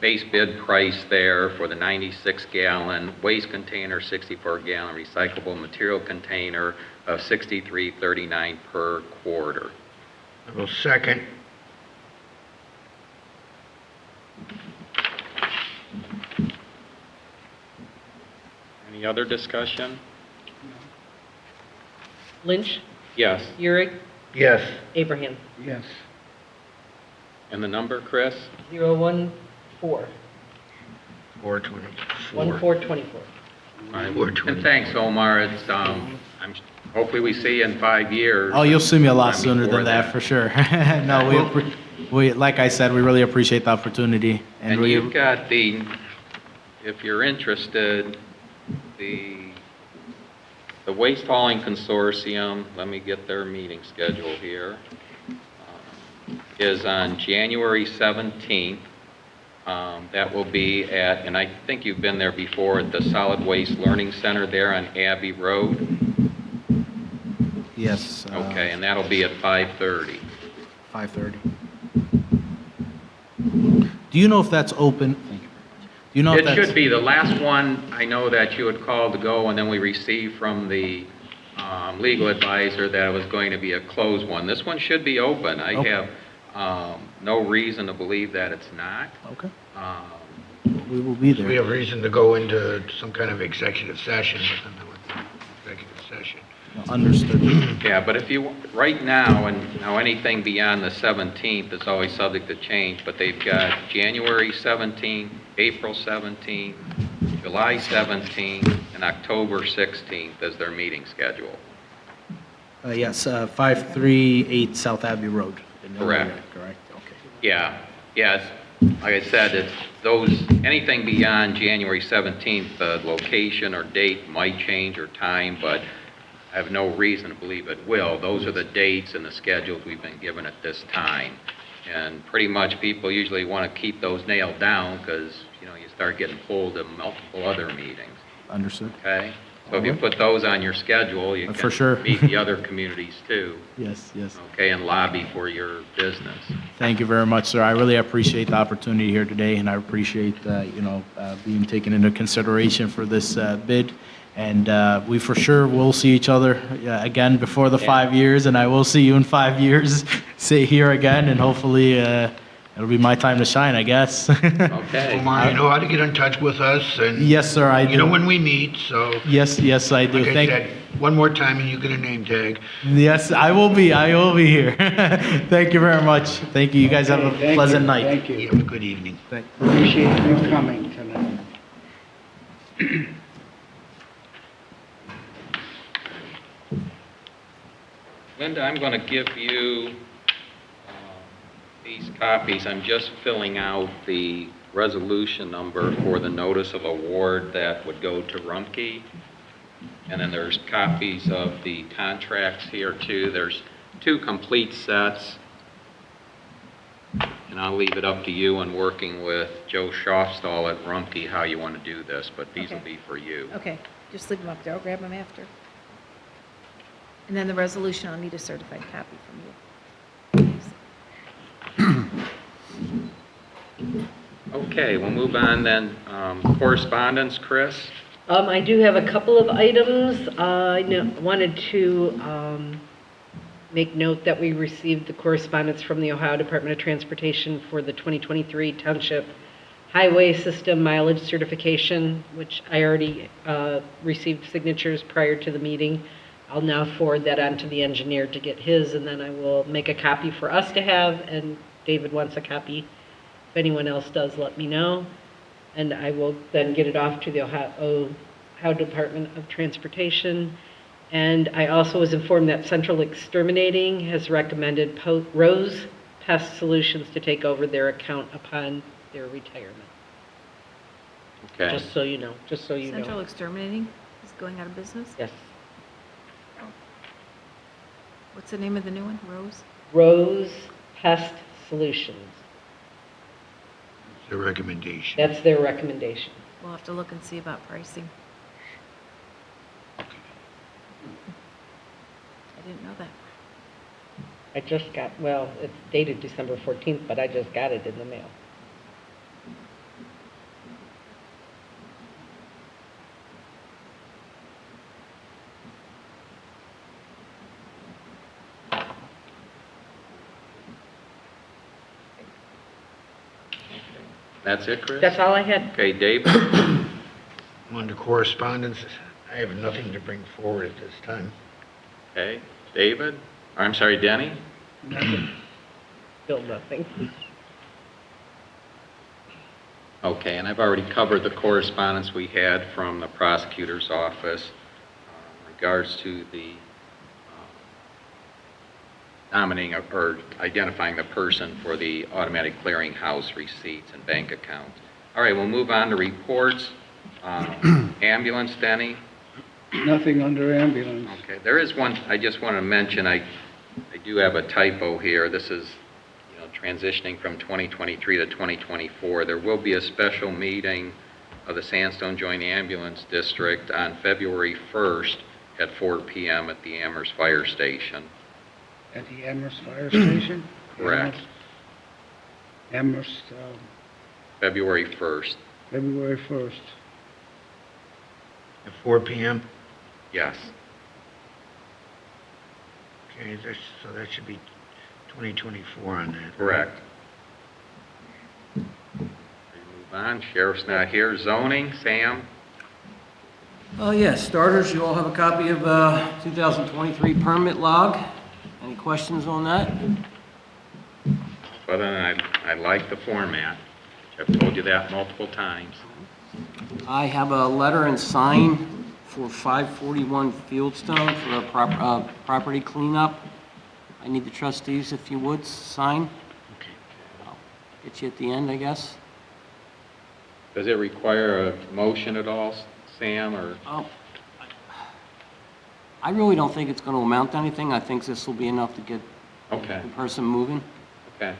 base bid price there for the 96-gallon waste container, 64-gallon recyclable material container of $63.39 per quarter. I will second. Any other discussion? Lynch, Yes. Urick, Yes. Abraham. Yes. And the number, Chris? 014, 424. 1424. All right. 420. And thanks, Omar. It's, hopefully we see you in 5 years. Oh, you'll see me a lot Time sooner before than that, for sure. No, we, like I said, we really appreciate the opportunity. And we- you've got if you're interested, the Waste Hauling Consortium, let me get their meeting schedule here, is on January 17th. That will be at, and I think you've been there before, at the Solid Waste Learning Center there on Abbey Road. Yes. Okay, and that'll be at 5:30. 5:30. Do you know if that's open? Thank you. Do you know if It that's? should be. The last one, I know that you had called to go, and then we received from the legal advisor that it was going to be a closed one. This one should be open. I Okay. have no reason to believe that it's not. Okay. Um, We will be We there. have reason to go into some kind of executive session with them, executive session. Understood. Yeah, but if you, right now, and now anything beyond the 17th is always subject to change, but they've got January 17th, April 17th, July 17th, and October 16th as their meeting schedule. Yes, 538 South Abbey Road. in Correct. Illinois, Correct, okay. Yeah, yes, like I said, it's those, anything beyond January 17th, the location or date might change or time, but I have no reason to believe it will. Those are the dates and the schedules we've been given at this time. And pretty much people usually want to keep those nailed down because, you know, you start getting pulled to multiple other meetings, Understood. okay? So if you put those on your schedule, you For sure. can meet the other communities too, Yes, yes. okay, and lobby for your business. Thank you very much, sir. I really appreciate the opportunity here today, and I appreciate, being taken into consideration for this bid. And we for sure will see each other again before the 5 years, and I will see you in 5 years, sit here again, and hopefully it'll be my time to shine, I guess. Okay. Omar, you know how to get in touch with us, and Yes, sir, I do. you know when we meet, so Yes, yes, I do. like I said, one more time and you get a name tag. Yes, I will be here. Thank you very much. Thank you. You guys have a Okay, thank pleasant you, night. Thank You you. have a good evening. Appreciate you coming tonight. Linda, I'm going to give you these copies. I'm just filling out the resolution number for the notice of award that would go to Rumpke. And then there's copies of the contracts here too. There's 2 complete sets. And I'll leave it up to you in working with Joe Schaufstall at Rumpke how you want to do this, but these will Okay. be for you. Okay, just leave them up there. I'll grab them after. And then the resolution, I'll need a certified copy from you. Okay, we'll move on then. Correspondence, Chris? I do have a couple of items. Wanted to make note that we received the correspondence from the Ohio Department of Transportation for the 2023 Township Highway System Mileage Certification, which I already received signatures prior to the meeting. I'll now forward that on to the engineer to get his, and then I will make a copy for us to have, and David wants a copy. If anyone else does, let me know. And I will then get it off to the Ohio Department of Transportation. And I also was informed that Central Exterminating has recommended Rose Pest Solutions to take over their account upon their retirement. Okay. Just so you know, Central Exterminating is going out of business? Yes. What's the name of the new one? Rose? Rose Pest Solutions. The recommendation. That's their recommendation. We'll have to look and see about pricing. I didn't know that. I just got, well, it's dated December 14th, but I just got it in the mail. That's it, Chris? That's all I had. Okay, David? Under correspondence, I have nothing to bring forward at this time. Okay, David? I'm sorry, Denny? Still nothing. Okay, and I've already covered the correspondence we had from the prosecutor's office in regards to the nominating or identifying the person for the automatic clearinghouse receipts and bank accounts. All right, we'll move on to reports. Ambulance, Denny? Nothing under ambulance. Okay, there is one I just want to mention. I do have a typo here. This is, transitioning from 2023 to 2024. There will be a special meeting of the Sandstone Joint Ambulance District on February 1st at 4 p.m. at the Amherst Fire Station. At the Amherst Fire Station? Correct. Amherst, February 1st. February 1st. At 4 p.m.? Yes. Okay, so that should be 2024 on that. Correct. We move on. Sheriff's not here. Zoning, Sam? Yes, starters, you all have a copy of 2023 permit log. Any questions on that? Other than I like the format. I've told you that multiple times. I have a letter and sign for 541 Fieldstone for a property cleanup. I need the trustees, if you would, sign. Okay. I'll get you at the end, I guess. Does it require a motion at all, Sam, or? I really don't think it's going to amount to anything. I think this will be enough to get Okay, the person moving. okay.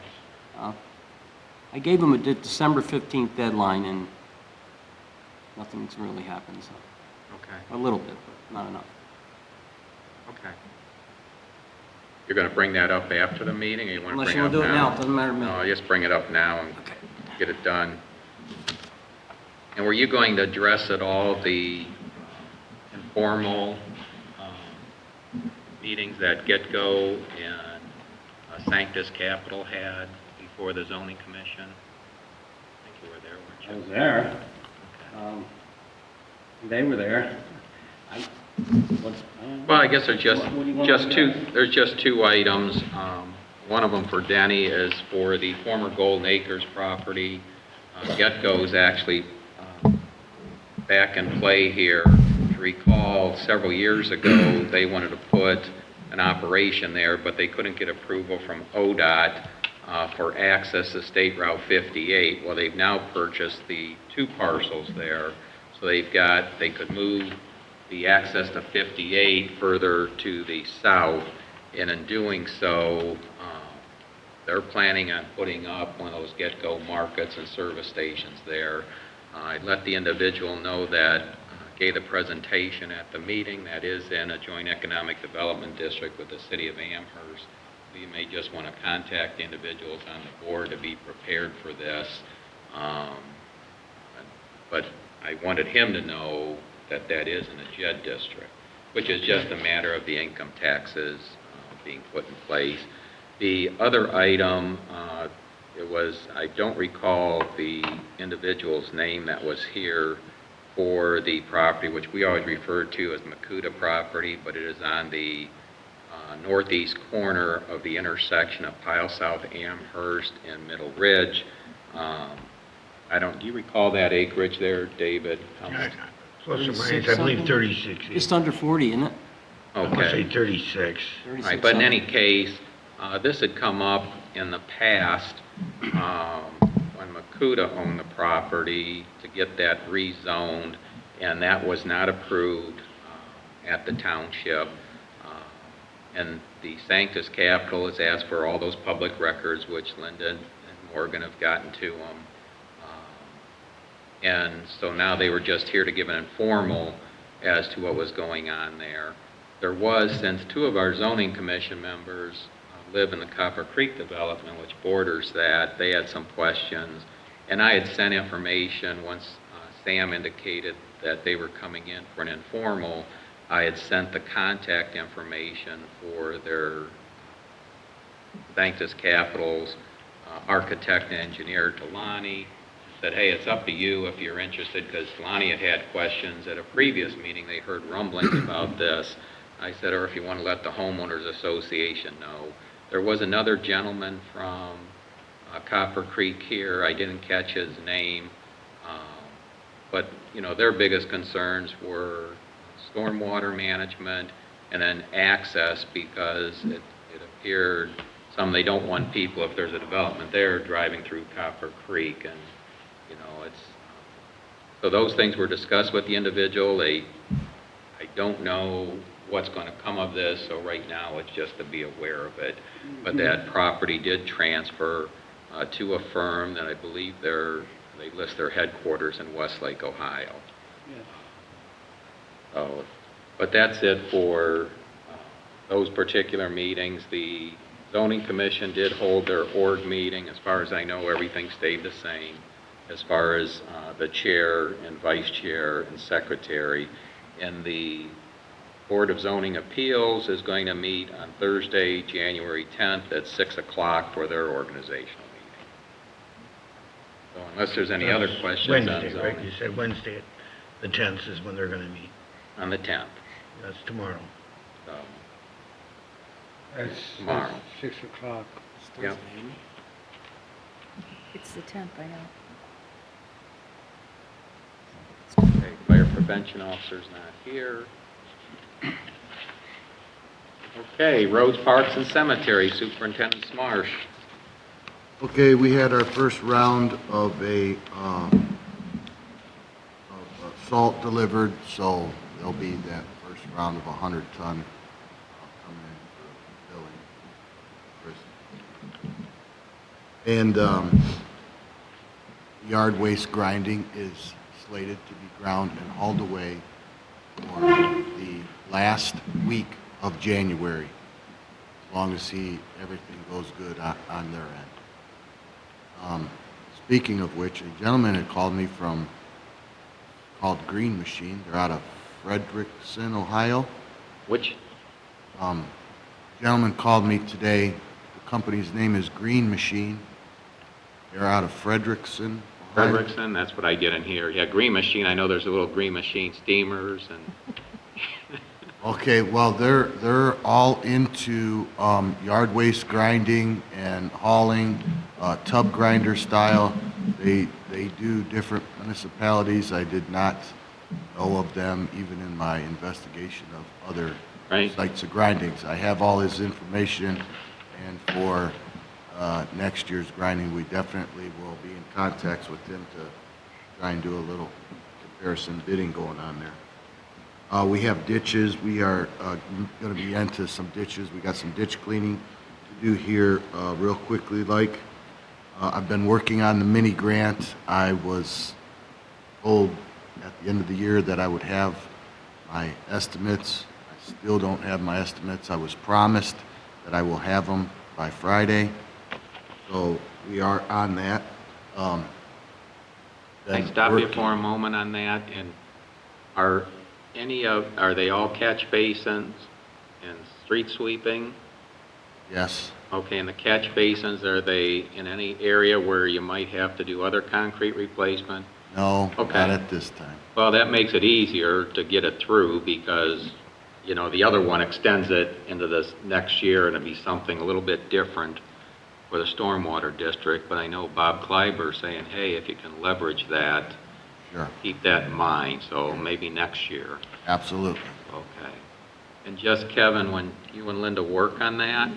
I gave them a December 15th deadline, and nothing's really happened, so Okay, a little bit, but not enough. okay. You're going to bring that up after the meeting, or you want to Unless bring you it up want to do it now, now? it doesn't matter to me. No, just bring it up now and Okay. get it done. And were you going to address at all the informal meetings that Get-Go and Sanctus Capital had before the zoning commission? I think you were there, weren't I you? was there. They were there. Well, I guess there's What do you want just to two, do? there's just two items. One of them for Denny is for the former Golden Acres property. Get-Go is actually back in play here. If you recall, several years ago, they wanted to put an operation there, but they couldn't get approval from ODOT for access to State Route 58. Well, they've now purchased the two parcels there, so they could move the access to 58 further to the south, and in doing so, they're planning on putting up one of those Get-Go markets and service stations there. I let the individual know that, gave the presentation at the meeting, that is in a joint economic development district with the city of Amherst. You may just want to contact the individuals on the board to be prepared for this. But I wanted him to know that that is in a JED district, which is just a matter of the income taxes being put in place. The other item, I don't recall the individual's name that was here for the property, which we always refer to as Makuta property, but it is on the northeast corner of the intersection of Pile South Amherst and Middle Ridge. Do you recall that acreage there, David? How much? Plus or minus, 36 I believe something? 36. Just under 40, isn't it? I want to say Okay. 36. All 36 right, but in something. any case, this had come up in the past when Makuta owned the property to get that rezoned, and that was not approved at the township. And the Sanctus Capital has asked for all those public records, which Linda and Morgan have gotten to them. And so now they were just here to give an informal as to what was going on there. There was, since two of our zoning commission members live in the Copper Creek development, which borders that, they had some questions. And I had sent information once Sam indicated that they were coming in for an informal. I had sent the contact information for their Sanctus Capital's architect and engineer to Lonnie. Said, hey, it's up to you if you're interested, because Lonnie had questions at a previous meeting. They heard rumblings about this. I said, or if you want to let the homeowners association know. There was another gentleman from Copper Creek here, I didn't catch his name, but, you know, their biggest concerns were stormwater management and then access, because it appeared they don't want people, if there's a development there, driving through Copper Creek, and, you know, so those things were discussed with the individual. I don't know what's going to come of this, so right now it's just to be aware of it. But that property did transfer to a firm that I believe they list their headquarters in Westlake, Ohio. Yes. So, but that's it for those particular meetings. The zoning commission did hold their org meeting. As far as I know, everything stayed the same as far as the chair and vice chair and secretary. And the Board of Zoning Appeals is going to meet on Thursday, January 10th at 6 o'clock for their organizational meeting. So unless there's any other questions on Wednesday, right? zoning. You said Wednesday, the 10th is when they're going to meet. On the 10th. That's tomorrow. So, That's Tomorrow. 6 o'clock. It's Yep. Thursday, isn't it? It's the 10th, I know. okay, fire prevention officer's not here. Okay, roads, parks, and cemeteries, Superintendent Smarsh. Okay, we had our first round of salt delivered, so there'll be that first round of 100 ton coming in for billing. And yard waste grinding is slated to be ground and hauled away for the last week of January, as long as everything goes good on their end. Speaking of which, a gentleman had called me called Green Machine. They're out of Frederickson, Ohio. Which, Gentleman called me today. The company's name is Green Machine. They're out of Frederickson, Ohio. Frederickson, that's what I didn't hear. Yeah, Green Machine, I know there's a little Green Machine steamers and, Okay, well, they're all into yard waste grinding and hauling, tub grinder style. They do different municipalities. I did not know of them even in my investigation of other Right. sites of grindings. I have all his information, and for next year's grinding, we definitely will be in contact with him to try and do a little comparison bidding going on there. We have ditches. We are going to be into some ditches. We got some ditch cleaning to do here real quickly. I've been working on the mini grant. I was told at the end of the year that I would have my estimates. I still don't have my estimates. I was promised that I will have them by Friday. So we are on that. Can I Been stop you working- for a moment on that? And are they all catch basins and street sweeping? Yes. Okay, and the catch basins, are they in any area where you might have to do other concrete replacement? No, Okay. not at this time. Well, that makes it easier to get it through because, you know, the other one extends it into this next year and it'd be something a little bit different for the stormwater district. But I know Bob Kleiber saying, hey, if you can leverage that, Sure. keep that in mind. So maybe next year. Absolutely. Okay. And just, Kevin, when you and Linda work on that,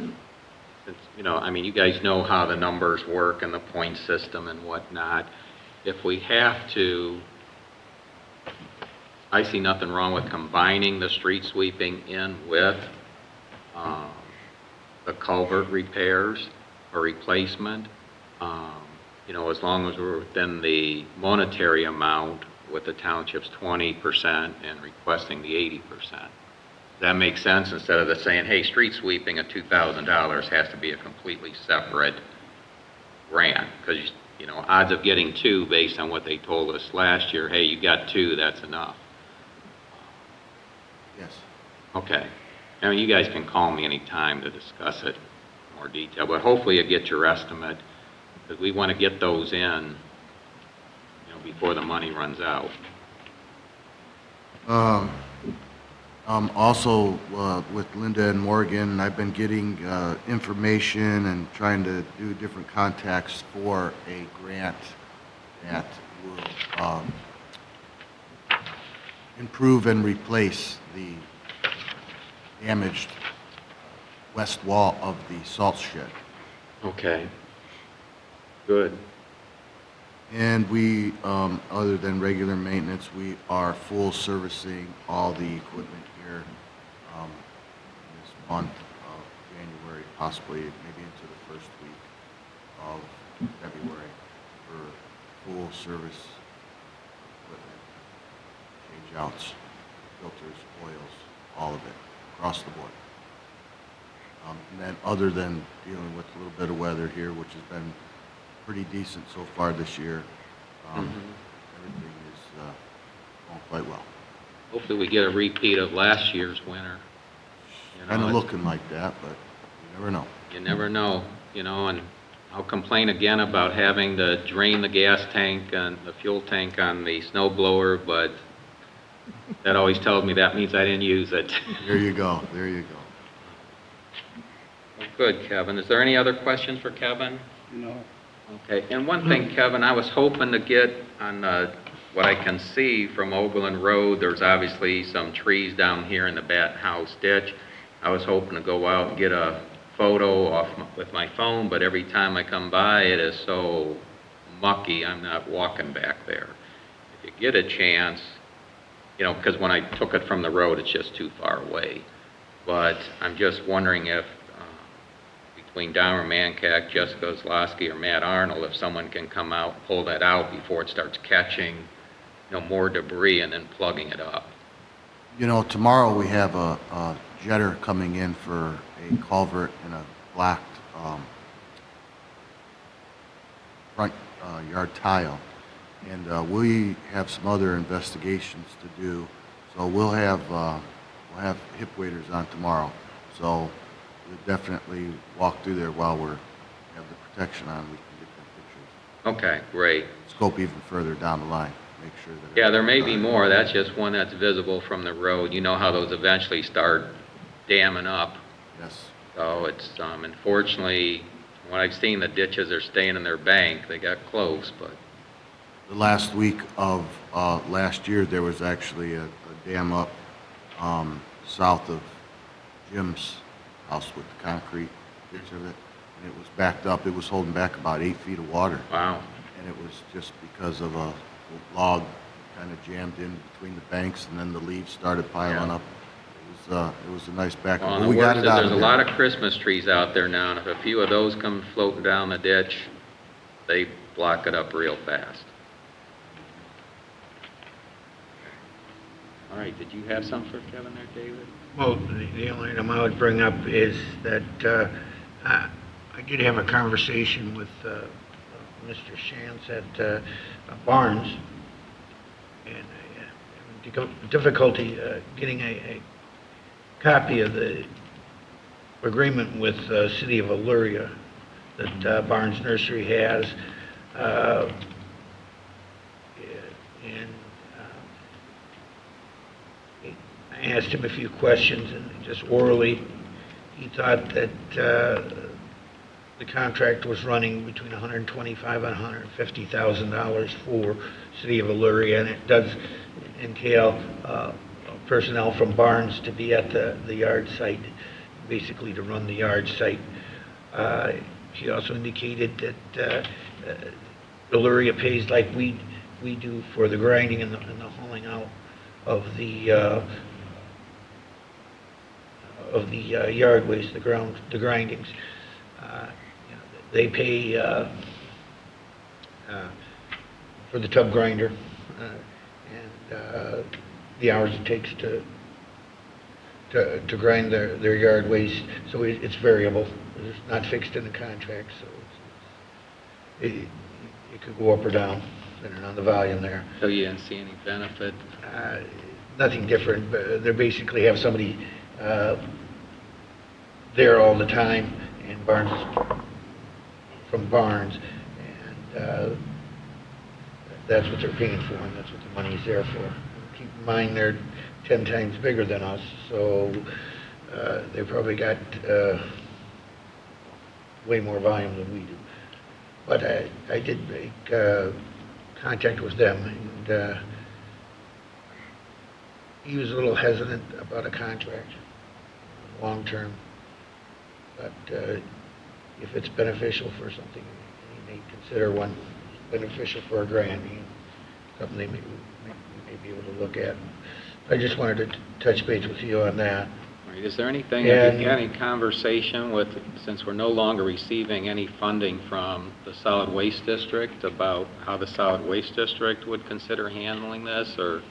since, you know, I mean, you guys know how the numbers work and the point system and whatnot. If we have to, I see nothing wrong with combining the street sweeping in with the culvert repairs or replacement, you know, as long as we're within the monetary amount with the township's 20% and requesting the 80%. That makes sense instead of the saying, hey, street sweeping at $2,000 has to be a completely separate grant, because, you know, odds of getting two based on what they told us last year, hey, you got two, that's enough. Yes. Okay. I mean, you guys can call me anytime to discuss it in more detail, but hopefully you get your estimate, because we want to get those in, before the money runs out. Also, with Linda and Morgan, I've been getting information and trying to do different contacts for a grant that will improve and replace the damaged west wall of the salt shed. Okay. Good. And we, other than regular maintenance, we are full servicing all the equipment here this month of January, possibly maybe into the first week of February for full service equipment, change outs, filters, oils, all of it, across the board. And then other than dealing with a little bit of weather here, which has been pretty decent so far this year, everything is going quite well. Hopefully we get a repeat of last year's winter. You know, Kind of it's- looking like that, but you never know. You never know, you know, and I'll complain again about having to drain the gas tank and the fuel tank on the snow blower, but that always tells me that means I didn't use it. There you go, there you go. Well, good, Kevin. Is there any other questions for Kevin? No. Okay, and one thing, Kevin, I was hoping to get on what I can see from Oberlin Road, there's obviously some trees down here in the Batten House ditch. I was hoping to go out and get a photo with my phone, but every time I come by, it is so mucky, I'm not walking back there. If you get a chance, you know, because when I took it from the road, it's just too far away. But I'm just wondering if between Downer Mancack, Jessica Zlowski, or Matt Arnold, if someone can come out and pull that out before it starts catching, you know, more debris and then plugging it up. You know, tomorrow we have a jetter coming in for a culvert and a blacked front yard tile. And we have some other investigations to do. So we'll have hip waders on tomorrow. So we'll definitely walk through there while we have the protection on. We can get them pictures. Okay, great. Scope even further down the line. Make sure that. Yeah, there may be more. That's just one that's visible from the road. You know how those eventually start damming up. Yes. So it's, unfortunately, from what I've seen, the ditches are staying in their bank. They got close, but, The last week of last year, there was actually a dam up south of Jim's house with the concrete ditch of it, and it was backed up. It was holding back about 8 feet of water, wow. and it was just because of a log kind of jammed in between the banks, and then the leaves started piling Yeah. up. It was a nice backup. Well, But and we the got worst it is out there's of a there. lot of Christmas trees out there now, and if a few of those come floating down the ditch, they block it up real fast. All right, did you have something for Kevin there, David? Well, the only item I would bring up is that I did have a conversation with Mr. Shantz at Barnes, and I have difficulty getting a copy of the agreement with the City of Elyria that Barnes Nursery has. And I asked him a few questions, and just orally, he thought that the contract was running between $125,000 and $150,000 for City of Elyria, and it does entail personnel from Barnes to be at the yard site, basically to run the yard site. He also indicated that Elyria pays like we do for the grinding and the hauling out of the yard waste, the grindings. They pay for the tub grinder and the hours it takes to grind their yard waste. So it's variable. It's not fixed in the contract, so it could go up or down depending on the volume there. So you didn't see any benefit? Nothing different. But they basically have somebody there all the time, and from Barnes, and that's what they're paying for, and that's what the money's there for. Keep in mind, they're 10 times bigger than us, so they probably got way more volume than we do. But I did make contact with them, and he was a little hesitant about a contract, long-term. But if it's beneficial for something, he may consider one beneficial for a grant, something they may be able to look at. I just wanted to touch base with you on that. Right, is there anything, Yeah. have you had any conversation with, since we're no longer receiving any funding from the solid waste district, about how the solid waste district would consider handling this, or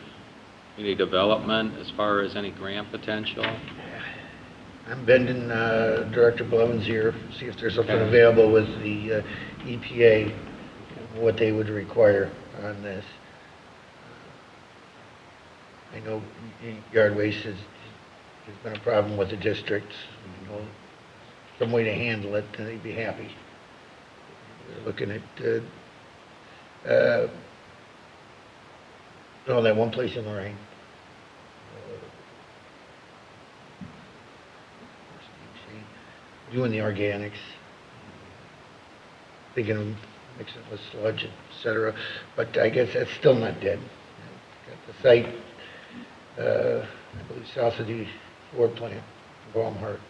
any development as far as any grant potential? I'm bending Director Blevins' ear, see if there's something Okay. available with the EPA, what they would require on this. I know yard waste has been a problem with the districts. You know, some way to handle it, and they'd be happy. We're looking at, that one place in Lorraine. Doing the organics, thinking of mixing it with sludge, et cetera, but I guess that's still not dead. Got the site, I believe south of the Ford plant, Amherst,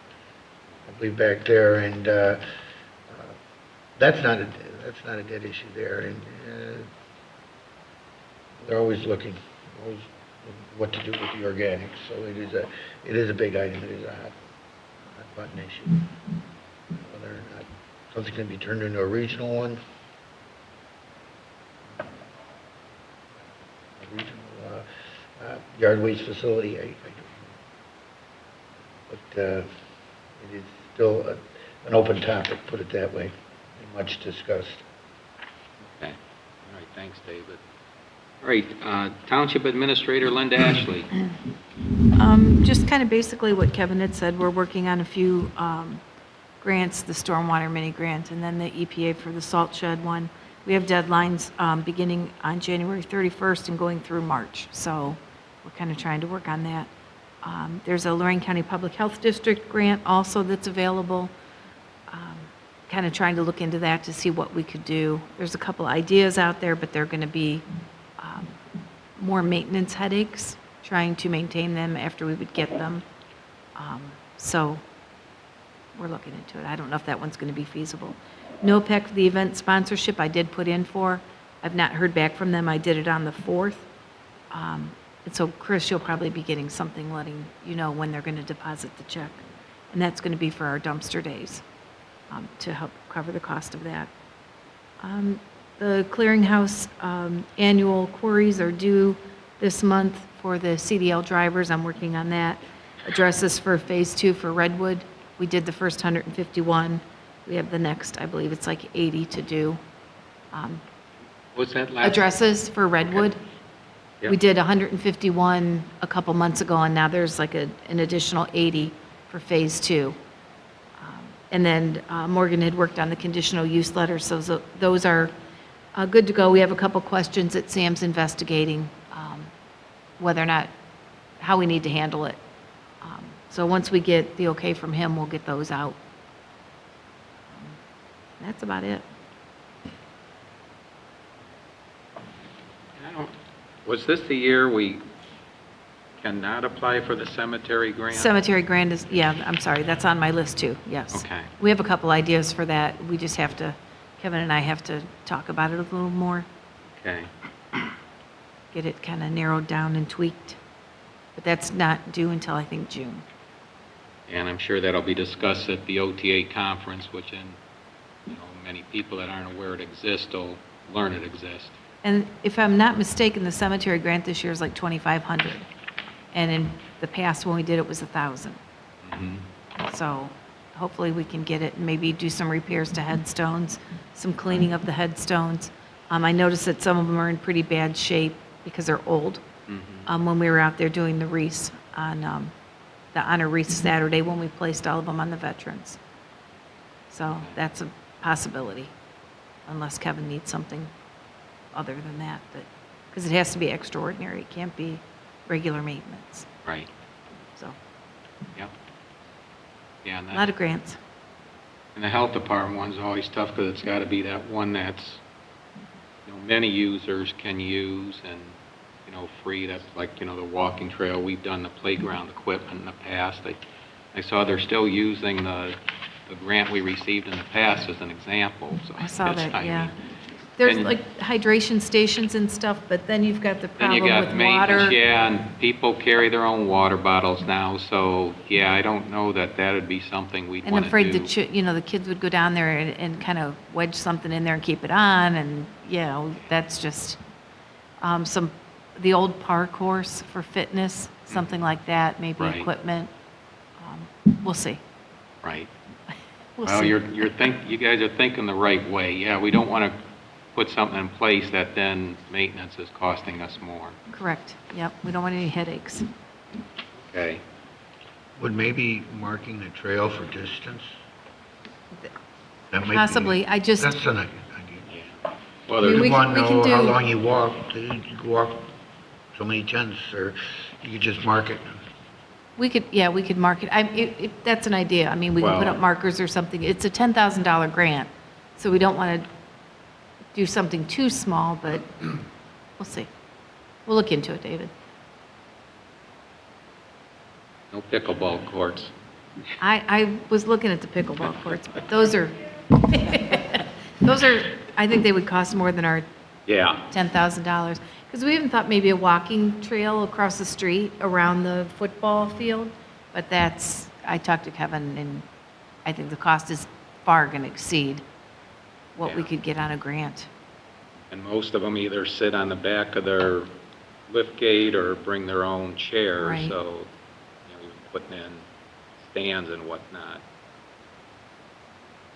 I believe back there, and that's not a dead issue there, and they're always looking what to do with the organics. So it is a big item. It is a hot button issue. Whether or not something can be turned into a regional one, a regional yard waste facility, I don't know. But it is still an open topic, put it that way, and much discussed. Okay, all right, thanks, David. All right, Township Administrator Linda Ashley. Just kind of basically what Kevin had said, we're working on a few grants, the stormwater mini grant, and then the EPA for the salt shed one. We have deadlines beginning on January 31st and going through March, so we're kind of trying to work on that. There's a Lorraine County Public Health District grant also that's available. Kind of trying to look into that to see what we could do. There's a couple ideas out there, but they're going to be more maintenance headaches, trying to maintain them after we would get them. So we're looking into it. I don't know if that one's going to be feasible. NOPEC, the event sponsorship, I did put in for. I've not heard back from them. I did it on the 4th. And so, Chris, you'll probably be getting something letting you know when they're going to deposit the check. And that's going to be for our dumpster days to help cover the cost of that. The clearinghouse annual queries are due this month for the CDL drivers. I'm working on that. Addresses for phase 2 for Redwood. We did the first 151. We have the next, I believe it's like 80 to do. What's that last? Addresses for Redwood. Yep. We did 151 a couple months ago, and now there's like an additional 80 for phase 2. And then Morgan had worked on the conditional use letters, so those are good to go. We have a couple questions that Sam's investigating, whether or not, how we need to handle it. So once we get the okay from him, we'll get those out. That's about it. Was this the year we cannot apply for the cemetery grant? Cemetery grant is, yeah, I'm sorry, that's on my list too, yes. Okay. We have a couple ideas for that. We just have to, Kevin and I have to talk about it a little more, Okay. get it kind of narrowed down and tweaked. But that's not due until, I think, June. And I'm sure that'll be discussed at the OTA conference, which many people that aren't aware it exists will learn it exists. And if I'm not mistaken, the cemetery grant this year is like $2,500. And in the past, when we did it, was $1,000. Mm-hmm. So hopefully we can get it and maybe do some repairs to headstones, some cleaning of the headstones. I noticed that some of them are in pretty bad shape because they're old. Mm-hmm. When we were out there doing the wreaths on the honor wreath Saturday when we placed all of them on the veterans. So that's a possibility, unless Kevin needs something other than that, because it has to be extraordinary. It can't be regular maintenance. Right, So, yep. Yeah, and a lot of grants. and the health department one's always tough because it's got to be that one that's, many users can use and, free. That's like, the walking trail. We've done the playground equipment in the past. I saw they're still using the grant we received in the past as an example. So I saw that, yeah. mean, There's and- like hydration stations and stuff, but then you've got the Then you problem got with maintenance, water. yeah, and people carry their own water bottles now, so, yeah, I don't know that would be something we'd And want I'm to do. afraid the kids would go down there and kind of wedge something in there and keep it on, and, that's just, the old park course for fitness, something like that, maybe Right. equipment. We'll see. Right. We'll Well, see. you guys are thinking the right way. Yeah, we don't want to put something in place that then maintenance is costing us more. Correct. Yep. We don't want any headaches. Okay. Would maybe marking the trail for distance? That might be- Possibly. That's an idea. Well, I mean, there's, we You want to can know how do- long you walk, you walk so many tenths, or you could just mark it. We could mark it. That's an idea. I mean, we can put Well- up markers or something. It's a $10,000 grant, so we don't want to do something too small, but we'll see. We'll look into it, David. no pickleball courts. I was looking at the pickleball courts, but those are, I think they would cost more than our Yeah. $10,000. Because we even thought maybe a walking trail across the street around the football field, but I talked to Kevin, and I think the cost is far going to exceed what we Yeah. could get on a grant. And most of them either sit on the back of their lift gate or bring their own chairs, Right. so, you're putting in stands and whatnot.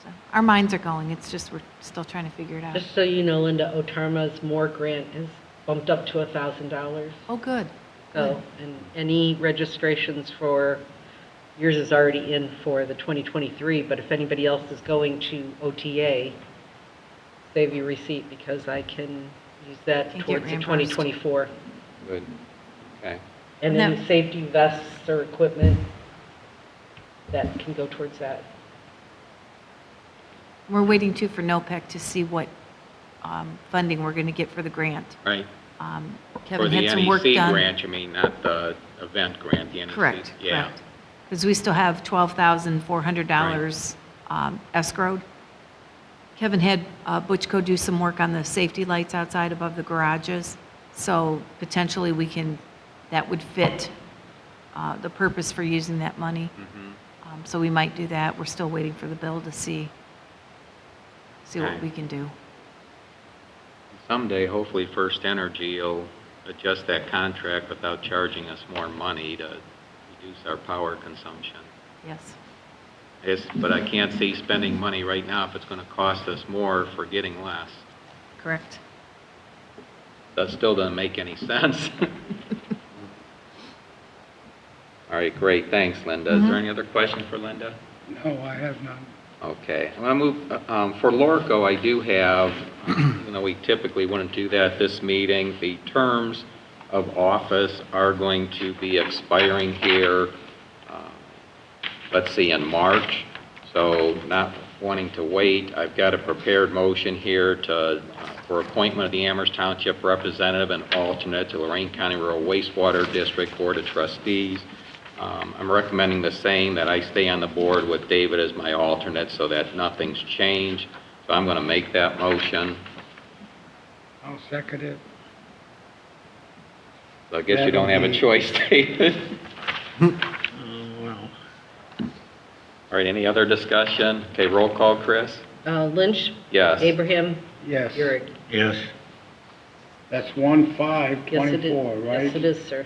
So our minds are going, it's just we're still trying to figure it out. Just so you know, Linda, Otarma's Moore grant is bumped up to $1,000. Oh, good. So, and any registrations for, yours is already in for the 2023, but if anybody else is going to OTA, save your receipt because I can use that Can get towards the reimbursed. 2024. Good. Okay. And Now- any safety vests or equipment, that can go towards that. We're waiting too for NOPEC to see what funding we're going to get for the grant. Right. For Kevin the had some work NEC done. grant, you mean, not the event grant, the NEC? Correct, Yeah. correct. Because we still have $12,400 escrowed. Kevin had Butchco do some work on the safety lights outside above the garages, so potentially that would fit the purpose for using that money. Mhm. So we might do that. We're still waiting for the bill to see what Okay. we can do. Someday, hopefully, First Energy will adjust that contract without charging us more money to reduce our power consumption. Yes. But I can't see spending money right now if it's going to cost us more for getting less. Correct. That still doesn't make any sense. All right, great, thanks, Linda. Is there any other question for Linda? No, I have none. Okay, I'm going to move, for Lorco, I do have, even though we typically wouldn't do that this meeting, the terms of office are going to be expiring here, let's see, in March. So not wanting to wait, I've got a prepared motion here for appointment of the Amherst Township representative and alternate to Lorraine County Rural Wastewater District Board of Trustees. I'm recommending the same, that I stay on the board with David as my alternate so that nothing's changed. So I'm going to make that motion. I'll second it. So I guess you don't have a choice, David. Well, All right, any other discussion? Okay, roll call, Chris? Lynch? Yes. Abraham? Yes. Urick? yes. That's Yes, it is. 1/5/24, right? Yes, it is, sir.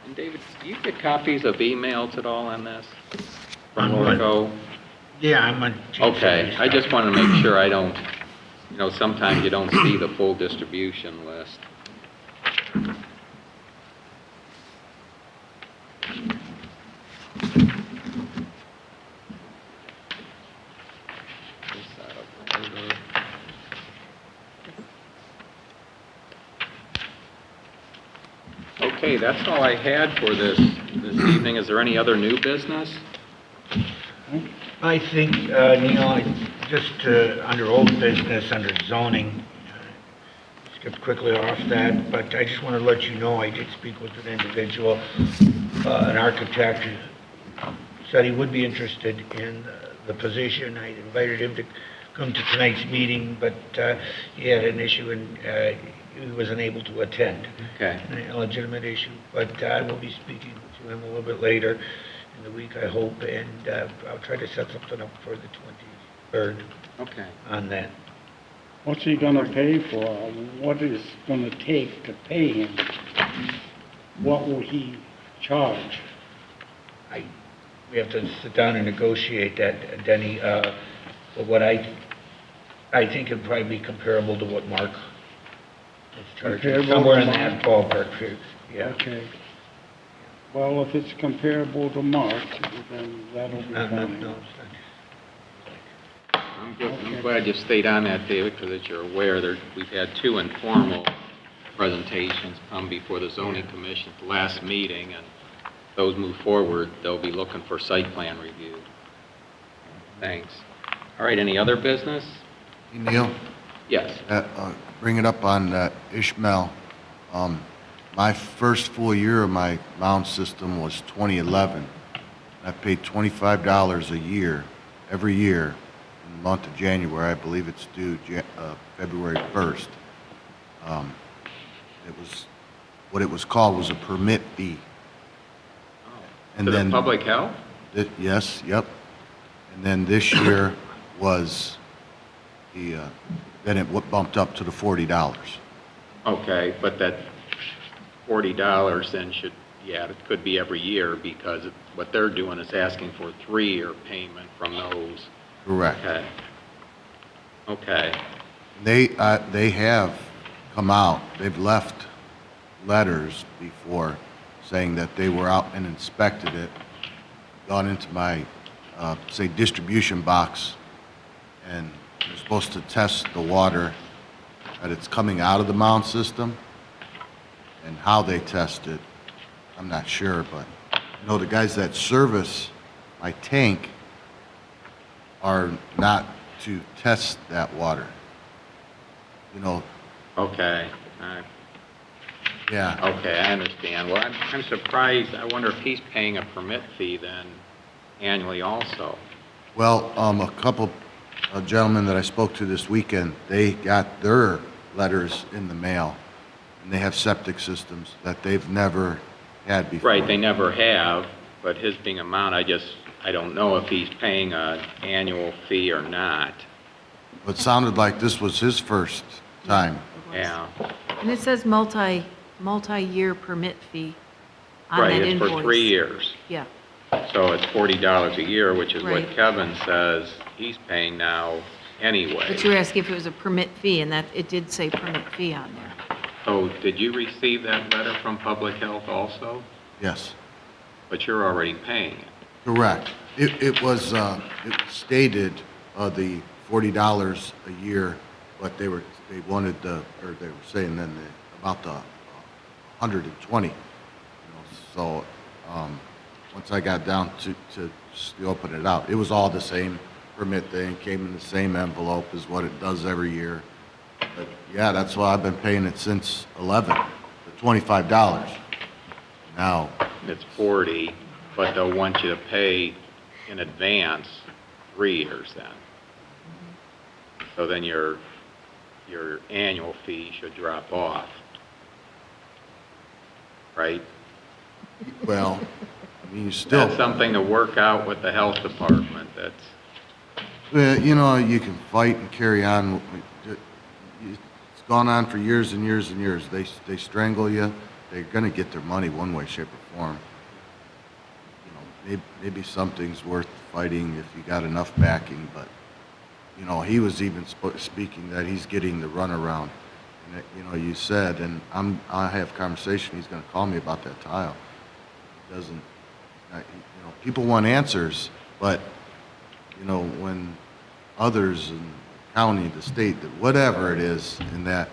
And David, do you get copies of emails at all on this? From On what? Lorco? Yeah, I'm on. Okay, I just want to make sure I don't, sometimes you don't see the full distribution list. This out of order. Okay, that's all I had for this evening. Is there any other new business? I think, Neil, just under old business, under zoning, skipped quickly off that, but I just want to let you know, I did speak with an individual, an architect, who said he would be interested in the position. I invited him to come to tonight's meeting, but he had an issue and he wasn't able to attend. Okay. A legitimate issue, but I will be speaking to him a little bit later in the week, I hope, and I'll try to set something up for the 23rd Okay. on that. What's he gonna pay for? What is gonna take to pay him? What will he charge? We have to sit down and negotiate that, Denny, but what I think it'd probably be comparable to what Mark is charging, Comparable somewhere to in Mark? that ballpark, yeah. Okay. Well, if it's comparable to Mark, then that'll be No, fine. it's not. I'm glad you stayed on that, David, because as you're aware, we've had 2 informal presentations come before the zoning commission at the last meeting, and those move forward, they'll be looking for site plan review. Thanks. All right, any other business? Hey, Neil, Yes. bring it up on Ishmael. My first full year of my mound system was 2011. I paid $25 a year, every year, in the month of January. I believe it's due February 1st. What it was called was a permit fee. And To the then public health? Yes, yep. And then this year was then it bumped up to the $40. Okay, but that $40 then should, it could be every year, because what they're doing is asking for a 3-year payment from those. Correct. Okay. Okay. They have come out, they've left letters before saying that they were out and inspected it, gone into my, say, distribution box, and they're supposed to test the water that it's coming out of the mound system, and how they test it, I'm not sure, but, the guys that service my tank are not to test that water. Okay. Yeah. Okay, I understand. Well, I'm surprised. I wonder if he's paying a permit fee then annually also. Well, a couple of gentlemen that I spoke to this weekend, they got their letters in the mail, and they have septic systems that they've never had before. Right, they never have, but his being a mount, I don't know if he's paying an annual fee or not. It sounded like this was his first time. Yeah. And it says multi-year permit fee on Right, that it's invoice. for 3 years. Yeah, So it's $40 a year, which is what Right. Kevin says he's paying now anyway. but you were asking if it was a permit fee, and that, it did say permit fee on there. So did you receive that letter from Public Health also? Yes, But you're already paying it. correct. It was stated, the $40 a year, but they wanted or they were saying then about the 120. So, once I got down to open it out, it was all the same permit thing, came in the same envelope as what it does every year. But yeah, that's why I've been paying it since 11, the $25. Now, It's 40, but they'll want you to pay in advance 3 years then. So then your annual fee should drop off, right? well, I mean, you still, That's something to work out with the health department. you can fight and carry on. It's gone on for years and years and years. They strangle you. They're going to get their money one way, shape, or form. Maybe something's worth fighting if you got enough backing, but, he was even speaking that he's getting the runaround. And, you said, and I have conversation, he's going to call me about that tile. Doesn't, people want answers, but, when others in the county, the state, whatever it is, in that,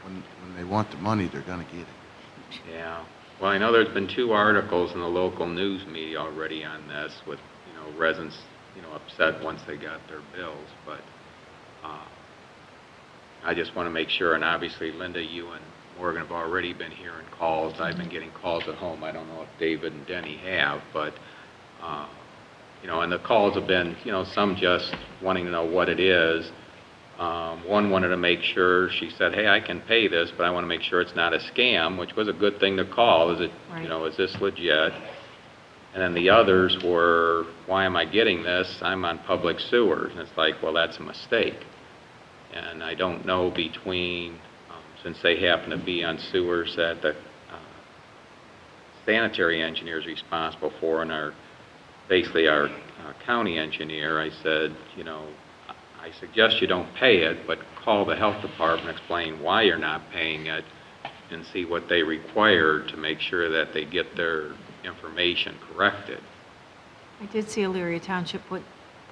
when they want the money, they're going to get it. Yeah. Well, I know there's been 2 articles in the local news media already on this with, residents, upset once they got their bills, but I just want to make sure, and obviously, Linda, you and Morgan have already been hearing calls. I've been getting calls at home. I don't know if David and Denny have, but, and the calls have been, some just wanting to know what it is. One wanted to make sure, she said, hey, I can pay this, but I want to make sure it's not a scam, which was a good thing to call. Is it, Right. Is this legit? And then the others were, why am I getting this? I'm on public sewers. And it's like, well, that's a mistake. And I don't know between, since they happen to be on sewers that the sanitary engineer is responsible for, and basically our county engineer, I said, I suggest you don't pay it, but call the health department, explain why you're not paying it, and see what they require to make sure that they get their information corrected. I did see Elyria Township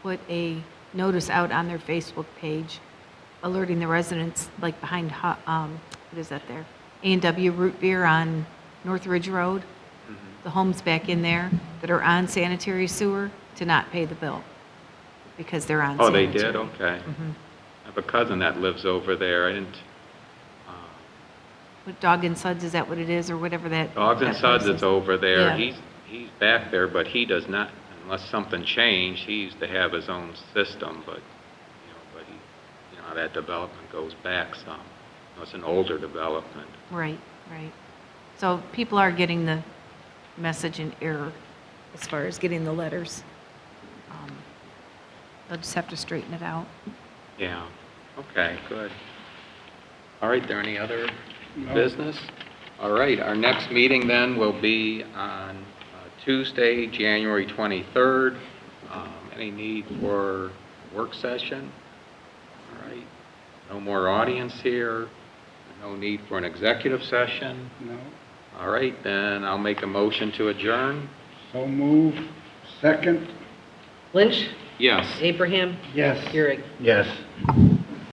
put a notice out on their Facebook page alerting the residents, like behind, what is that there? A&W Root Beer on North Ridge Road, the homes back in there that are on sanitary sewer, to not pay the bill because they're on Oh, they sanitary. did? Okay. Mhm. I have a cousin that lives over there. I didn't, What, Dog and Suds, is that what it is, or whatever that? Dogs and that Suds place is is? over there. Yeah. He's back there, but he does not, unless something changed, he used to have his own system, but he, how that development goes back some. It's an older development. Right, right. So people are getting the message in error as far as getting the letters. They'll just have to straighten it out. Yeah. Okay, good. All right, there any other No. business? All right, our next meeting then will be on Tuesday, January 23rd. Any need for work session? All right. No more audience here. No need for an executive session. No, All right, then I'll make a motion to adjourn. so move. Second, Lynch, Yes. Abraham, yes. Keurig. Yes.